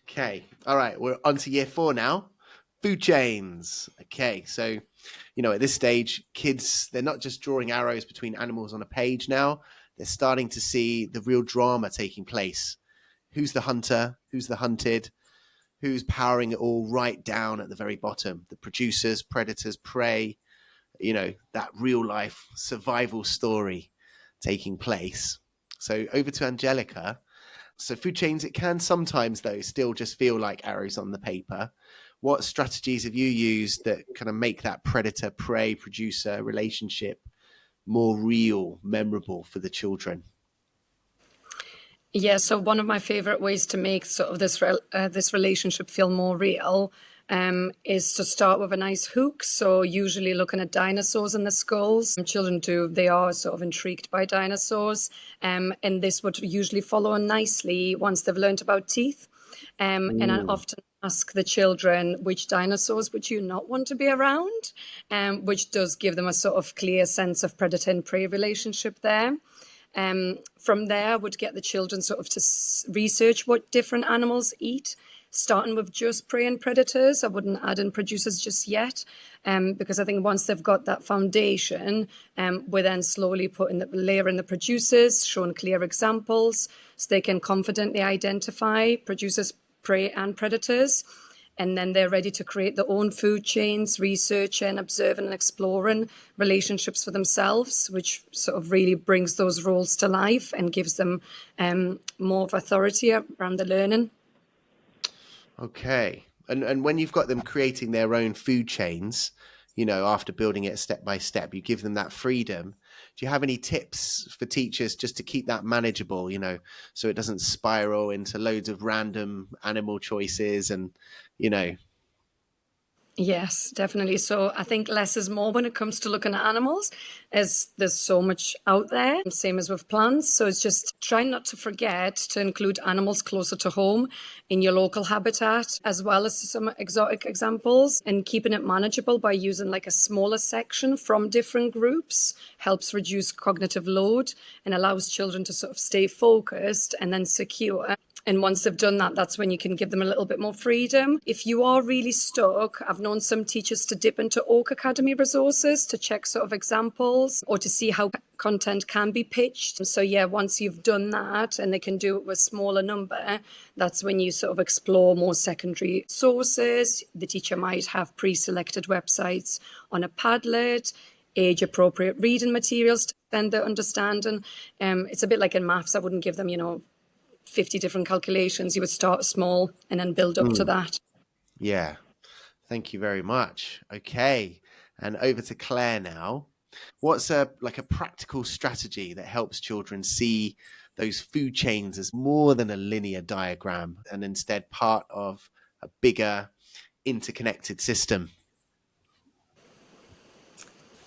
Okay. All right. We're on to year 4 now. Food chains. Okay. So, at this stage, kids, they're not just drawing arrows between animals on a page now. They're starting to see the real drama taking place. Who's the hunter? Who's the hunted? Who's powering it all right down at the very bottom? The producers, predators, prey, that real life survival story taking place. So over to Angelika. So food chains, it can sometimes, though, still just feel like arrows on the paper. What strategies have you used that kind of make that predator, prey, producer relationship more real, memorable for the children? Yeah, so one of my favorite ways to make sort of this relationship feel more real is to start with a nice hook. So usually looking at dinosaurs in the skulls. Children they are sort of intrigued by dinosaurs. And this would usually follow on nicely once they've learned about teeth. And I often ask the children, which dinosaurs would you not want to be around? Which does give them a sort of clear sense of predator and prey relationship there. From there, I would get the children sort of to research what different animals eat, starting with just prey and predators. I wouldn't add in producers just yet, because I think once they've got that foundation, we're then slowly layering the producers, showing clear examples, so they can confidently identify producers, prey and predators. And then they're ready to create their own food chains, researching, observing and exploring relationships for themselves, which sort of really brings those roles to life and gives them more of authority around the learning. Okay. And when you've got them creating their own food chains, after building it step by step, you give them that freedom. Do you have any tips for teachers just to keep that manageable, so it doesn't spiral into loads of random animal choices and, Yes, definitely. So I think less is more when it comes to looking at animals, as there's so much out there, same as with plants. So it's just trying not to forget to include animals closer to home in your local habitat, as well as some exotic examples, and keeping it manageable by using like a smaller section from different groups helps reduce cognitive load and allows children to sort of stay focused and then secure. And once they've done that, that's when you can give them a little bit more freedom. If you are really stuck, I've known some teachers to dip into Oak Academy resources to check sort of examples or to see how content can be pitched. So yeah, once you've done that and they can do it with smaller number, that's when you sort of explore more secondary sources. The teacher might have pre-selected websites on a Padlet, age-appropriate reading materials to extend their understanding. It's a bit like in maths. I wouldn't give them, 50 different calculations. You would start small and then build up to that. Yeah. Thank you very much. Okay. And over to Claire now. What's a practical strategy that helps children see those food chains as more than a linear diagram and instead part of a bigger interconnected system?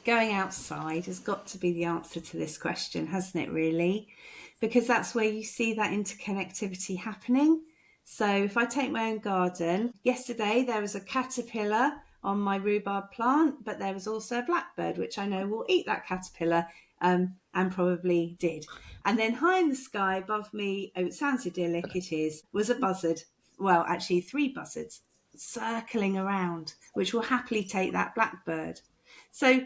Going outside has got to be the answer to this question, hasn't it, really? Because that's where you see that interconnectivity happening. So if I take my own garden, yesterday there was a caterpillar on my rhubarb plant, but there was also a blackbird, which I know will eat that caterpillar, and probably did. And then high in the sky above me, oh, it sounds idyllic, it is, was a buzzard. Well, actually 3 buzzards circling around, which will happily take that blackbird. So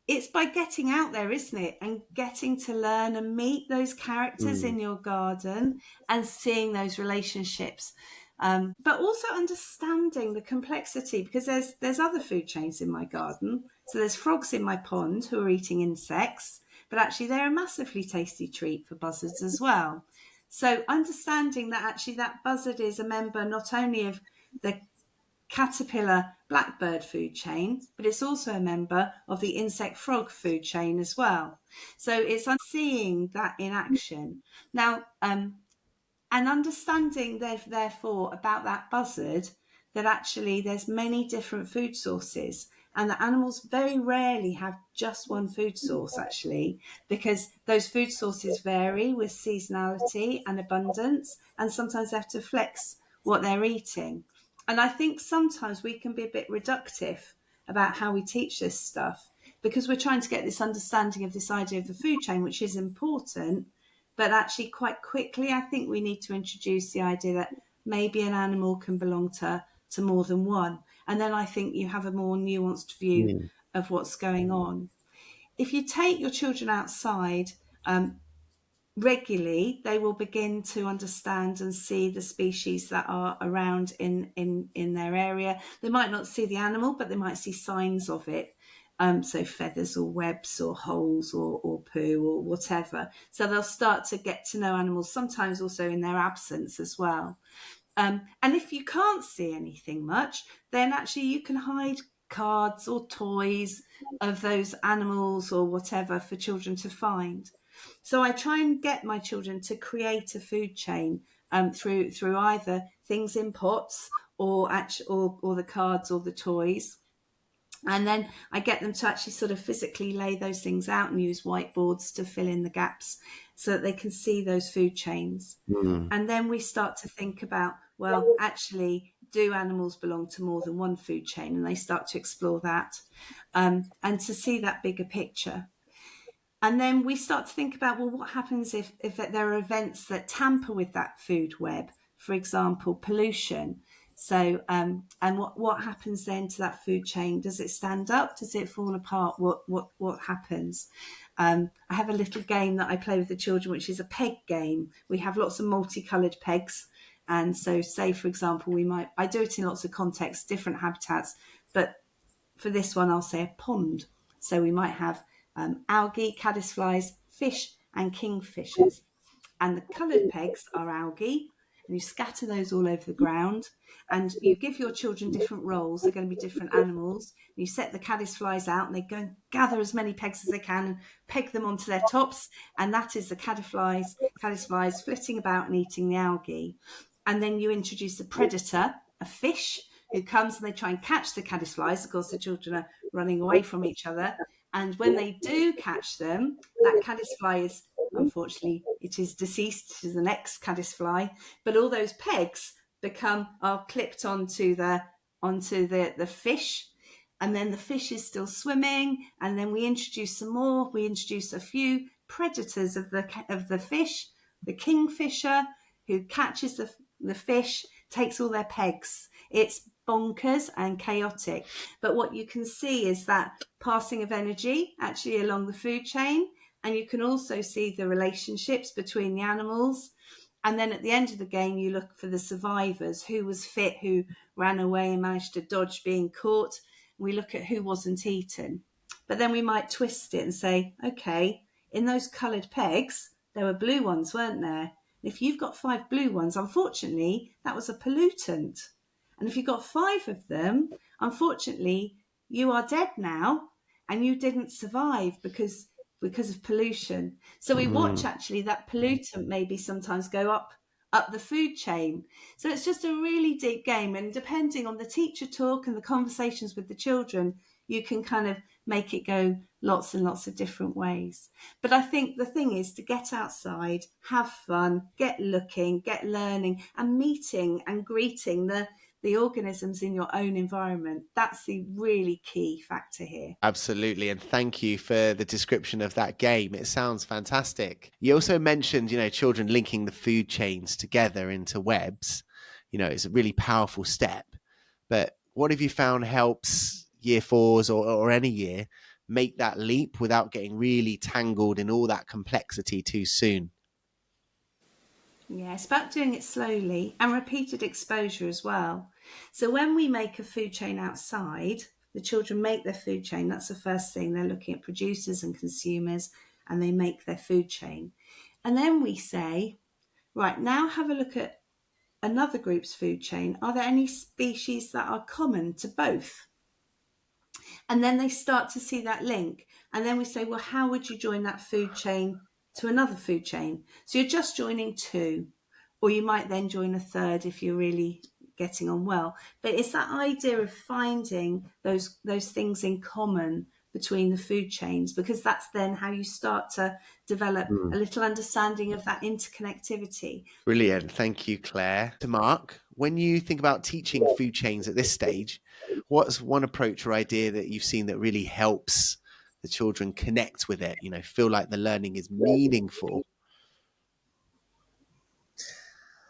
it's by getting out there, isn't it? And getting to learn and meet those characters in your garden and seeing those relationships. But also understanding the complexity, because there's other food chains in my garden. So there's frogs in my pond who are eating insects, but actually they're a massively tasty treat for buzzards as well. So understanding that actually that buzzard is a member not only of the caterpillar blackbird food chain, but it's also a member of the insect frog food chain as well. So it's seeing that in action. Now, and understanding therefore about that buzzard, that actually there's many different food sources and that animals very rarely have just one food source, actually, because those food sources vary with seasonality and abundance, and sometimes they have to flex what they're eating. And I think sometimes we can be a bit reductive about how we teach this stuff, because we're trying to get this understanding of this idea of the food chain, which is important. But actually, quite quickly, I think we need to introduce the idea that maybe an animal can belong to more than one. And then I think you have a more nuanced view of what's going on. If you take your children outside, regularly, they will begin to understand and see the species that are around in their area. They might not see the animal, but they might see signs of it. So feathers or webs or holes or poo or whatever. So they'll start to get to know animals, sometimes also in their absence as well. And if you can't see anything much, then actually you can hide cards or toys of those animals or whatever for children to find. So I try and get my children to create a food chain through either things in pots or the cards or the toys. And then I get them to actually sort of physically lay those things out and use whiteboards to fill in the gaps so that they can see those food chains. And then we start to think about, well, actually, do animals belong to more than one food chain? And they start to explore that and to see that bigger picture. And then we start to think about, well, what happens if there are events that tamper with that food web? For example, pollution. So, and what happens then to that food chain? Does it stand up? Does it fall apart? What happens? I have a little game that I play with the children, which is a peg game. We have lots of multicoloured pegs. And so, say, for example, I do it in lots of contexts, different habitats, but for this one, I'll say a pond. So we might have algae, caddisflies, fish, and kingfishers. And the coloured pegs are algae, and you scatter those all over the ground. And you give your children different roles. They're going to be different animals. And you set the caddisflies out, and they go and gather as many pegs as they can and peg them onto their tops. And that is the caddisflies flitting about and eating the algae. And then you introduce a predator, a fish, who comes and they try and catch the caddisflies. Of course, the children are running away from each other. And when they do catch them, that caddisfly is, unfortunately, it is deceased. It is an ex-caddisfly. But all those pegs are clipped onto the fish. And then the fish is still swimming. And then we introduce some more. We introduce a few predators of the fish, the kingfisher, who catches the fish, takes all their pegs. It's bonkers and chaotic. But what you can see is that passing of energy actually along the food chain. And you can also see the relationships between the animals. And then at the end of the game, you look for the survivors, who was fit, who ran away and managed to dodge being caught. We look at who wasn't eaten. But then we might twist it and say, okay, in those coloured pegs, there were blue ones, weren't there? If you've got 5 blue ones, unfortunately, that was a pollutant. And if you've got 5 of them, unfortunately, you are dead now and you didn't survive because of pollution. So we watch actually that pollutant maybe sometimes go up the food chain. So it's just a really deep game. And depending on the teacher talk and the conversations with the children, you can kind of make it go lots and lots of different ways. But I think the thing is to get outside, have fun, get looking, get learning and meeting and greeting the organisms in your own environment. That's the really key factor here. Absolutely. And thank you for the description of that game. It sounds fantastic. You also mentioned, children linking the food chains together into webs. It's a really powerful step. But what have you found helps year 4s or any year make that leap without getting really tangled in all that complexity too soon? Yeah, it's about doing it slowly and repeated exposure as well. So when we make a food chain outside, the children make their food chain. That's the first thing. They're looking at producers and consumers and they make their food chain. And then we say, right, now have a look at another group's food chain. Are there any species that are common to both? And then they start to see that link. And then we say, well, how would you join that food chain to another food chain? So you're just joining 2, or you might then join a 3rd if you're really getting on well. But it's that idea of finding those things in common between the food chains, because that's then how you start to develop a little understanding of that interconnectivity. Brilliant. Thank you, Claire. To Marc, when you think about teaching food chains at this stage, what's one approach or idea that you've seen that really helps the children connect with it, feel like the learning is meaningful?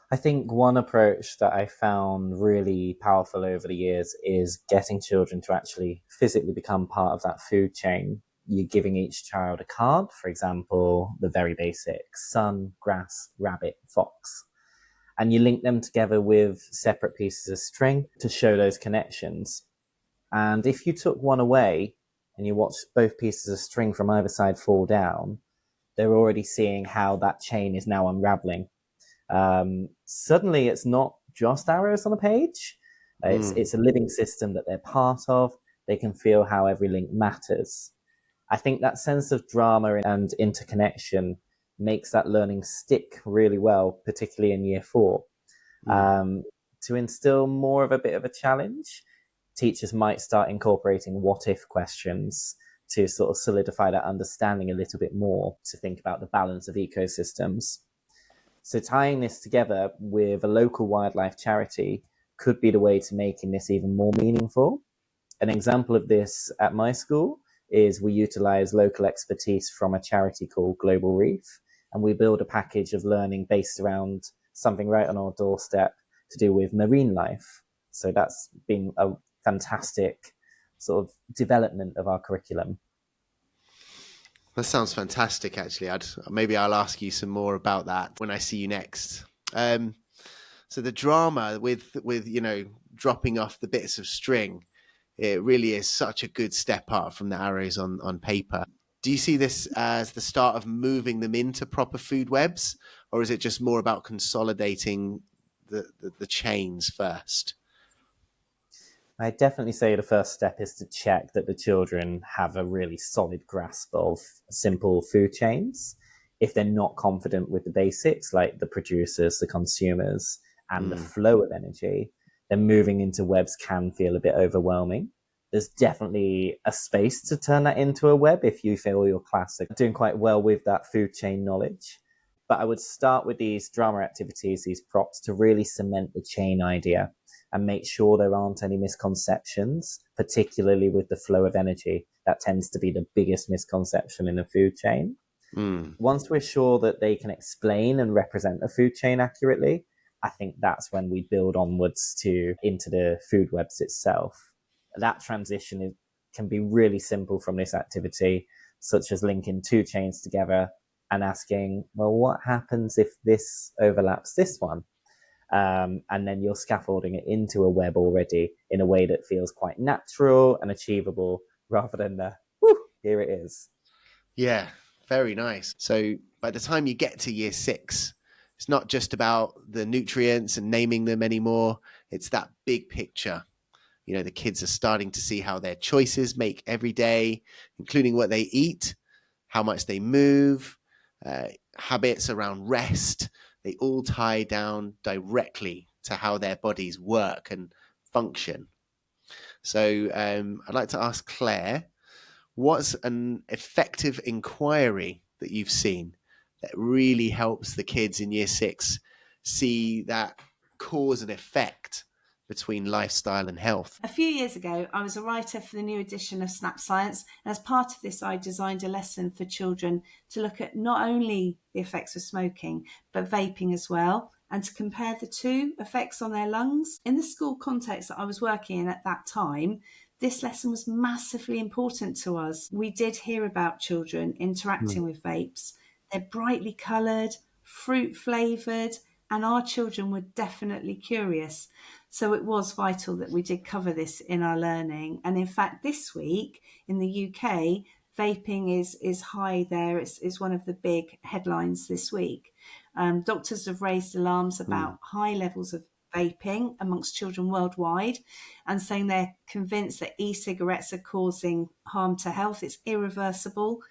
I think one approach that I found really powerful over the years is getting children to actually physically become part of that food chain. You're giving each child a card, for example, the very basic sun, grass, rabbit, fox. And you link them together with separate pieces of string to show those connections. And if you took one away and you watched both pieces of string from either side fall down, they're already seeing how that chain is now unraveling. Suddenly it's not just arrows on a page. It's a living system that they're part of. They can feel how every link matters. I think that sense of drama and interconnection makes that learning stick really well, particularly in year 4. To instill more of a bit of a challenge, teachers might start incorporating what-if questions to sort of solidify that understanding a little bit more, to think about the balance of ecosystems. So tying this together with a local wildlife charity could be the way to making this even more meaningful. An example of this at my school is we utilize local expertise from a charity called Global Reef, and we build a package of learning based around something right on our doorstep to do with marine life. So that's been a fantastic sort of development of our curriculum. That sounds fantastic, actually. Maybe I'll ask you some more about that when I see you next. So the drama with dropping off the bits of string, it really is such a good step up from the arrows on paper. Do you see this as the start of moving them into proper food webs, or is it just more about consolidating the chains first? I'd definitely say the first step is to check that the children have a really solid grasp of simple food chains. If they're not confident with the basics, like the producers, the consumers, and the flow of energy, then moving into webs can feel a bit overwhelming. There's definitely a space to turn that into a web if you feel your class are doing quite well with that food chain knowledge. But I would start with these drama activities, these props, to really cement the chain idea and make sure there aren't any misconceptions, particularly with the flow of energy. That tends to be the biggest misconception in the food chain. Once we're sure that they can explain and represent a food chain accurately, I think that's when we build onwards into the food webs itself. That transition can be really simple from this activity, such as linking two chains together and asking, well, what happens if this overlaps this one? And then you're scaffolding it into a web already in a way that feels quite natural and achievable, rather than here it is. Yeah, very nice. So by the time you get to year 6, it's not just about the nutrients and naming them anymore. It's that big picture. The kids are starting to see how their choices make every day, including what they eat, how much they move, habits around rest. They all tie down directly to how their bodies work and function. So I'd like to ask Claire, what's an effective inquiry that you've seen that really helps the kids in year 6 see that cause and effect between lifestyle and health? A few years ago, I was a writer for the new edition of Snap Science, and as part of this, I designed a lesson for children to look at not only the effects of smoking, but vaping as well, and to compare the two effects on their lungs. In the school context that I was working in at that time, this lesson was massively important to us. We did hear about children interacting with vapes. They're brightly coloured, fruit flavoured, and our children were definitely curious. So it was vital that we did cover this in our learning. And in fact, this week in the UK, vaping is high there. It's one of the big headlines this week. Doctors have raised alarms about high levels of vaping amongst children worldwide, and saying they're convinced that e-cigarettes are causing harm to health. It's irreversible.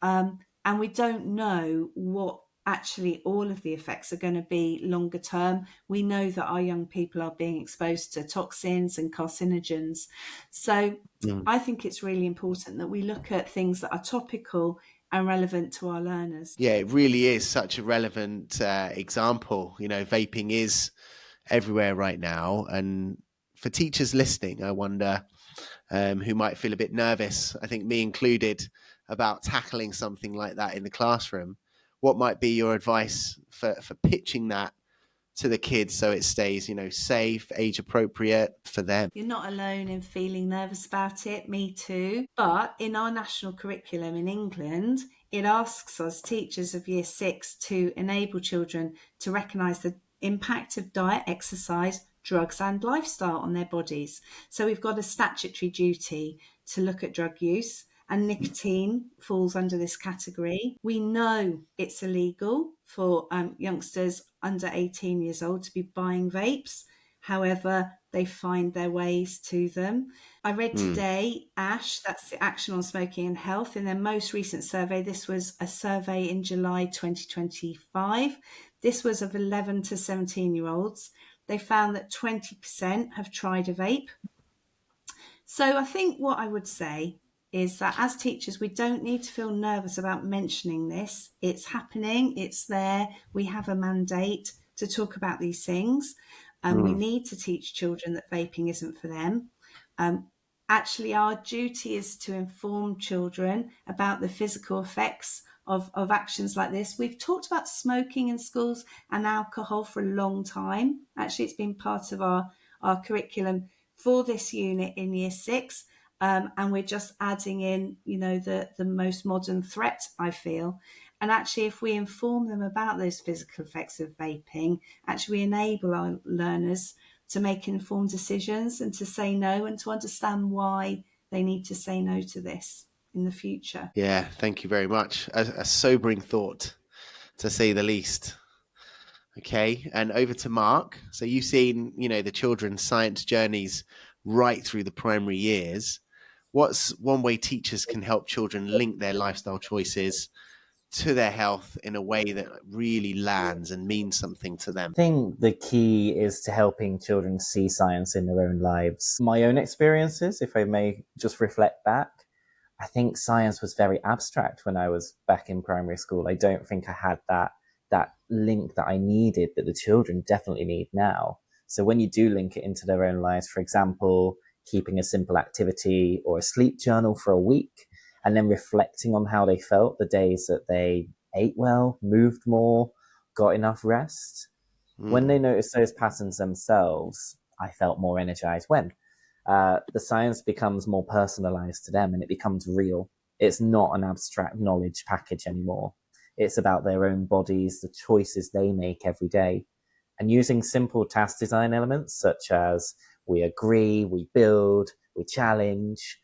And we don't know what actually all of the effects are going to be longer term. We know that our young people are being exposed to toxins and carcinogens. So I think it's really important that we look at things that are topical and relevant to our learners. Yeah, it really is such a relevant example. Vaping is everywhere right now. And for teachers listening, I wonder who might feel a bit nervous, I think me included, about tackling something like that in the classroom. What might be your advice for pitching that to the kids so it stays, safe, age appropriate for them? You're not alone in feeling nervous about it, me too. But in our national curriculum in England, it asks us teachers of year 6 to enable children to recognise the impact of diet, exercise, drugs and lifestyle on their bodies. So we've got a statutory duty to look at drug use, and nicotine falls under this category. We know it's illegal for youngsters under 18 years old to be buying vapes. However, they find their ways to them. I read today, AiH, that's the Action on Smoking and Health, in their most recent survey. This was a survey in July 2025. This was of 11 to 17-year-olds. They found that 20% have tried a vape. So I think what I would say is that as teachers, we don't need to feel nervous about mentioning this. It's happening, it's there. We have a mandate to talk about these things. And we need to teach children that vaping isn't for them. Actually, our duty is to inform children about the physical effects of actions like this. We've talked about smoking in schools and alcohol for a long time. Actually, it's been part of our curriculum for this unit in year 6. And we're just adding in, the most modern threat, I feel. And actually, if we inform them about those physical effects of vaping, actually we enable our learners to make informed decisions and to say no, and to understand why they need to say no to this in the future. Yeah, thank you very much. A sobering thought, to say the least. Okay, and over to Marc. So you've seen, the children's science journeys right through the primary years. What's one way teachers can help children link their lifestyle choices to their health in a way that really lands and means something to them? I think the key is to helping children see science in their own lives. My own experiences, if I may just reflect back, I think science was very abstract when I was back in primary school. I don't think I had that link that I needed that the children definitely need now. So when you do link it into their own lives, for example, keeping a simple activity or a sleep journal for a week, and then reflecting on how they felt the days that they ate well, moved more, got enough rest. When they noticed those patterns themselves, I felt more energized. When the science becomes more personalized to them and it becomes real, it's not an abstract knowledge package anymore. It's about their own bodies, the choices they make every day. And using simple task design elements such as we agree, we build, we challenge,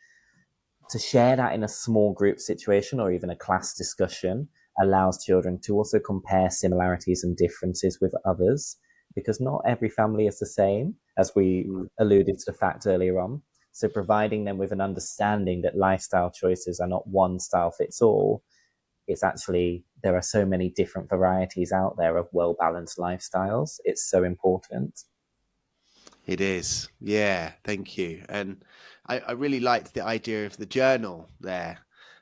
to share that in a small group situation or even a class discussion allows children to also compare similarities and differences with others, because not every family is the same, as we alluded to the fact earlier on. So providing them with an understanding that lifestyle choices are not one style fits all. It's actually, there are so many different varieties out there of well-balanced lifestyles. It's so important. It is. Yeah, thank you. And I really liked the idea of the journal there.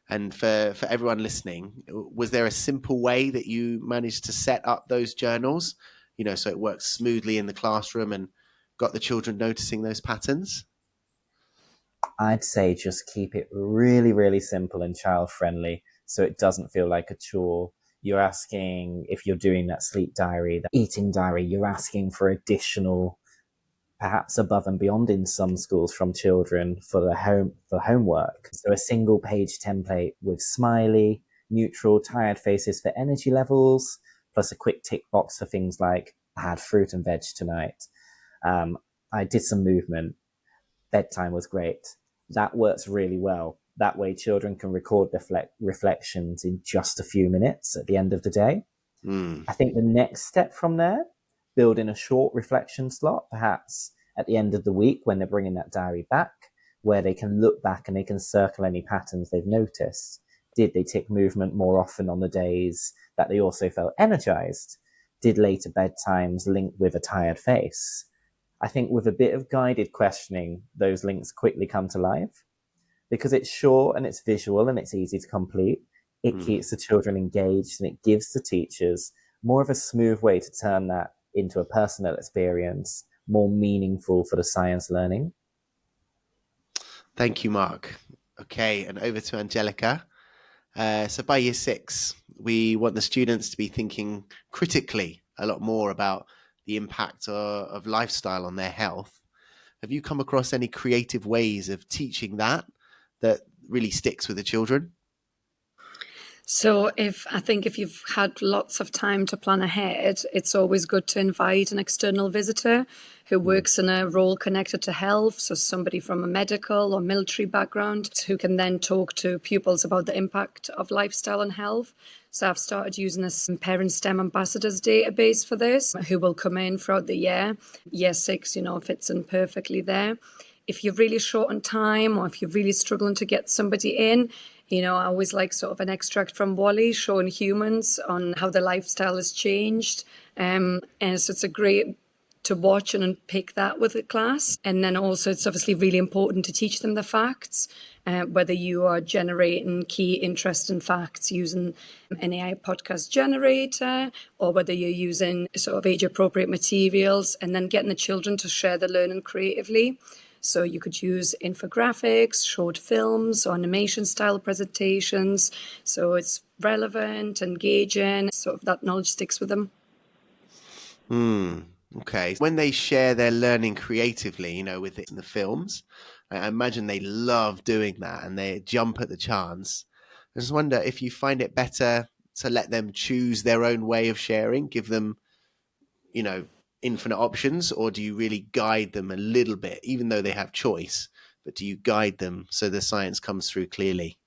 And for everyone listening, was there a simple way that you managed to set up those journals, so it works smoothly in the classroom and got the children noticing those patterns? I'd say just keep it really, really simple and child friendly so it doesn't feel like a chore. You're asking, if you're doing that sleep diary, that eating diary, you're asking for additional, perhaps above and beyond in some schools, from children for homework. So a single page template with smiley, neutral, tired faces for energy levels, plus a quick tick box for things like I had fruit and veg tonight. I did some movement. Bedtime was great. That works really well. That way children can record reflections in just a few minutes at the end of the day. I think the next step from there, build in a short reflection slot, perhaps at the end of the week when they're bringing that diary back, where they can look back and they can circle any patterns they've noticed. Did they tick movement more often on the days that they also felt energized? Did later bedtimes link with a tired face? I think with a bit of guided questioning, those links quickly come to life. Because it's short and it's visual and it's easy to complete, it keeps the children engaged and it gives the teachers more of a smooth way to turn that into a personal experience, more meaningful for the science learning. Thank you, Marc. Okay, and over to Angelika. So by year 6, we want the students to be thinking critically a lot more about the impact of lifestyle on their health. Have you come across any creative ways of teaching that really sticks with the children? So I think if you've had lots of time to plan ahead, it's always good to invite an external visitor who works in a role connected to health. So somebody from a medical or military background who can then talk to pupils about the impact of lifestyle and health. So I've started using this Parent STEM Ambassadors database for this, who will come in throughout the year. Year 6, fits in perfectly there. If you're really short on time or if you're really struggling to get somebody in, I always like sort of an extract from Wall-E showing humans on how their lifestyle has changed. And so it's a great to watch and unpick that with the class. And then also it's obviously really important to teach them the facts, whether you are generating key interesting facts using an AI podcast generator, or whether you're using sort of age-appropriate materials, and then getting the children to share the learning creatively. So you could use infographics, short films, or animation-style presentations. So it's relevant, engaging, sort of that knowledge sticks with them. Okay. When they share their learning creatively, with it in the films, I imagine they love doing that and they jump at the chance. I just wonder if you find it better to let them choose their own way of sharing, give them, infinite options, or do you really guide them a little bit, even though they have choice, but do you guide them so the science comes through clearly?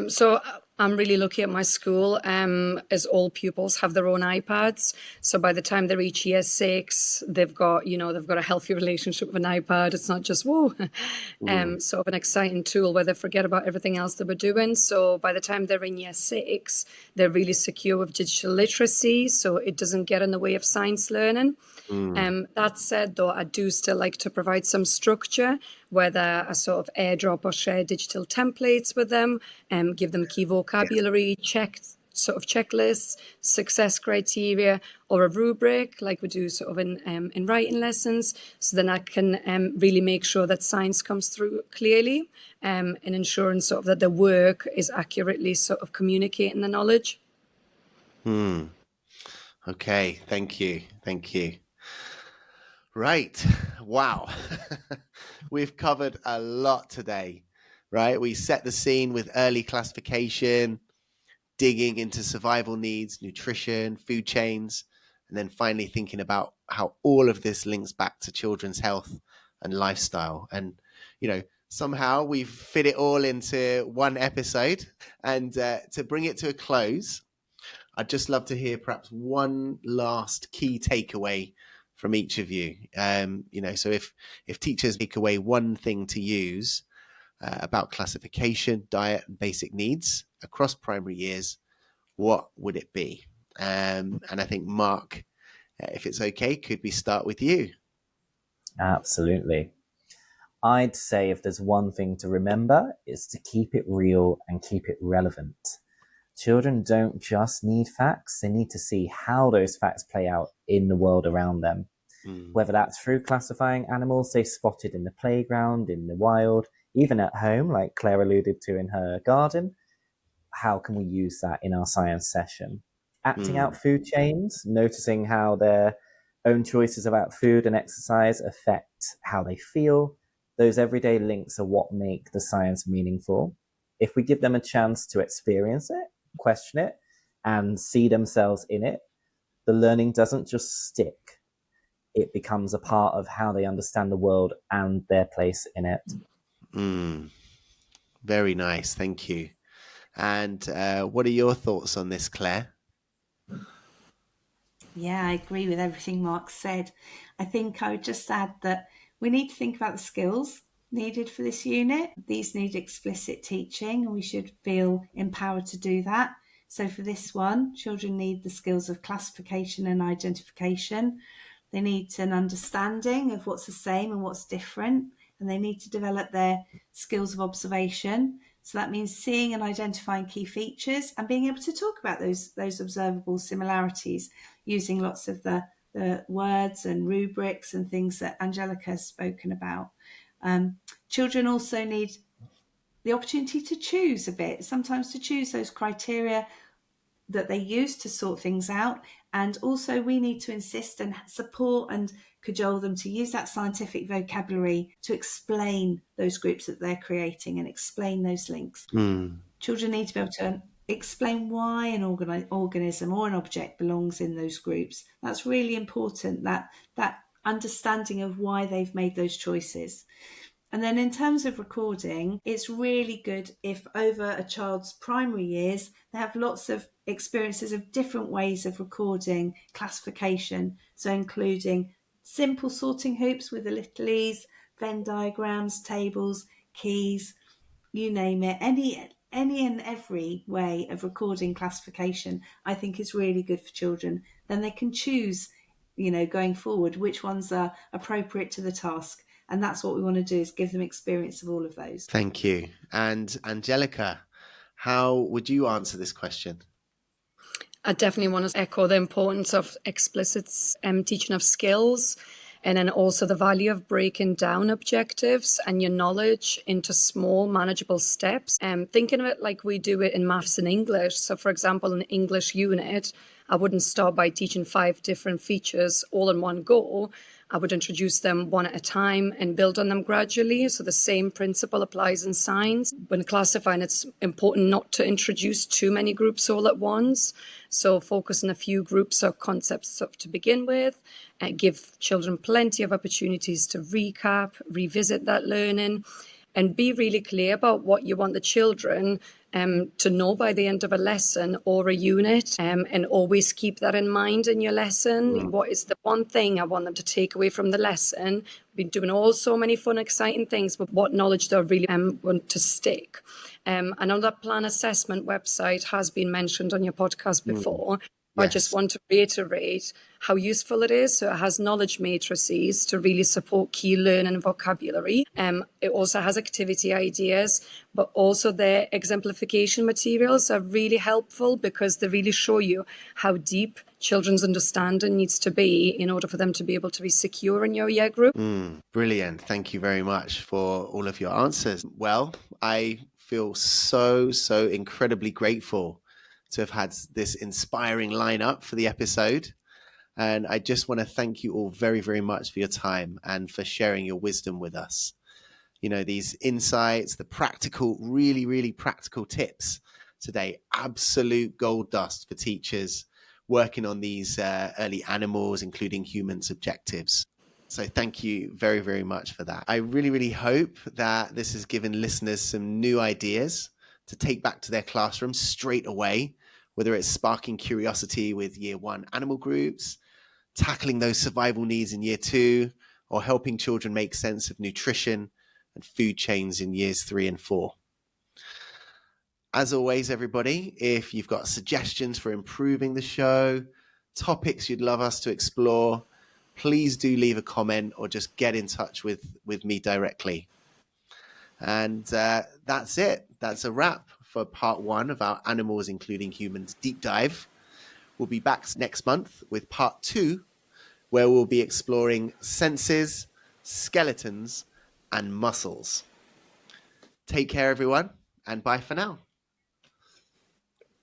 So I'm really lucky at my school, as all pupils have their own iPads. So by the time they reach year 6, they've got a healthy relationship with an iPad. It's not just, sort of an exciting tool where they forget about everything else they were doing. So by the time they're in year 6, they're really secure with digital literacy. So it doesn't get in the way of science learning. That said, though, I do still like to provide some structure, whether I sort of airdrop or share digital templates with them, give them key vocabulary, check sort of checklists, success criteria, or a rubric like we do sort of in writing lessons. So then I can really make sure that science comes through clearly and ensuring sort of that the work is accurately sort of communicating the knowledge. Okay, thank you. Thank you. Right. Wow. We've covered a lot today, right? We set the scene with early classification, digging into survival needs, nutrition, food chains, and then finally thinking about how all of this links back to children's health and lifestyle. And, somehow we've fit it all into one episode. And to bring it to a close, I'd just love to hear perhaps one last key takeaway from each of you. So if teachers take away one thing to use about classification, diet, and basic needs across primary years, what would it be? And I think, Marc, if it's okay, could we start with you? Absolutely. I'd say if there's one thing to remember, it's to keep it real and keep it relevant. Children don't just need facts, they need to see how those facts play out in the world around them. Whether that's through classifying animals they spotted in the playground, in the wild, even at home, like Claire alluded to in her garden. How can we use that in our science session? Acting out food chains, noticing how their own choices about food and exercise affect how they feel. Those everyday links are what make the science meaningful. If we give them a chance to experience it, question it, and see themselves in it, the learning doesn't just stick. It becomes a part of how they understand the world and their place in it. Very nice. Thank you. And what are your thoughts on this, Claire? Yeah, I agree with everything Marc said. I think I would just add that we need to think about the skills needed for this unit. These need explicit teaching, and we should feel empowered to do that. So for this one, children need the skills of classification and identification. They need an understanding of what's the same and what's different, and they need to develop their skills of observation. So that means seeing and identifying key features and being able to talk about those observable similarities using lots of the words and rubrics and things that Angelika has spoken about. Children also need the opportunity to choose a bit, sometimes to choose those criteria that they use to sort things out. And also we need to insist and support and cajole them to use that scientific vocabulary to explain those groups that they're creating and explain those links. Children need to be able to explain why an organism or an object belongs in those groups. That's really important, that understanding of why they've made those choices. And then in terms of recording, it's really good if over a child's primary years, they have lots of experiences of different ways of recording classification. So including simple sorting hoops with the little e's, Venn diagrams, tables, keys, you name it. Any and every way of recording classification, I think is really good for children. Then they can choose, going forward, which ones are appropriate to the task. And that's what we want to do, is give them experience of all of those. Thank you. And Angelika, how would you answer this question? I definitely want to echo the importance of explicit teaching of skills, and then also the value of breaking down objectives and your knowledge into small, manageable steps. Thinking of it like we do it in maths and English. So, for example, in the English unit, I wouldn't start by teaching 5 different features all in one go. I would introduce them one at a time and build on them gradually. So the same principle applies in science. When classifying, it's important not to introduce too many groups all at once. So focus on a few groups or concepts to begin with, and give children plenty of opportunities to recap, revisit that learning, and be really clear about what you want the children to know by the end of a lesson or a unit, and always keep that in mind in your lesson. What is the one thing I want them to take away from the lesson? We've been doing so many fun, exciting things, but what knowledge do I really want to stick? I know that plan assessment website has been mentioned on your podcast before. I just want to reiterate how useful it is. So it has knowledge matrices to really support key learning and vocabulary. It also has activity ideas, but also their exemplification materials are really helpful because they really show you how deep children's understanding needs to be in order for them to be able to be secure in your year group. Brilliant. Thank you very much for all of your answers. Well, I feel so incredibly grateful to have had this inspiring lineup for the episode. And I just want to thank you all very, very much for your time and for sharing your wisdom with us. You know, these insights, the practical, really practical tips today, absolute gold dust for teachers working on these early animals, including humans objectives. So thank you very, very much for that. I really hope that this has given listeners some new ideas to take back to their classroom straight away, whether it's sparking curiosity with year 1 animal groups, tackling those survival needs in year 2, or helping children make sense of nutrition and food chains in years 3 and 4. As always, everybody, if you've got suggestions for improving the show, topics you'd love us to explore, please do leave a comment or just get in touch with me directly. And that's it. That's a wrap for part 1 of our Animals Including Humans deep dive. We'll be back next month with part 2, where we'll be exploring senses, skeletons, and muscles. Take care, everyone, and bye for now.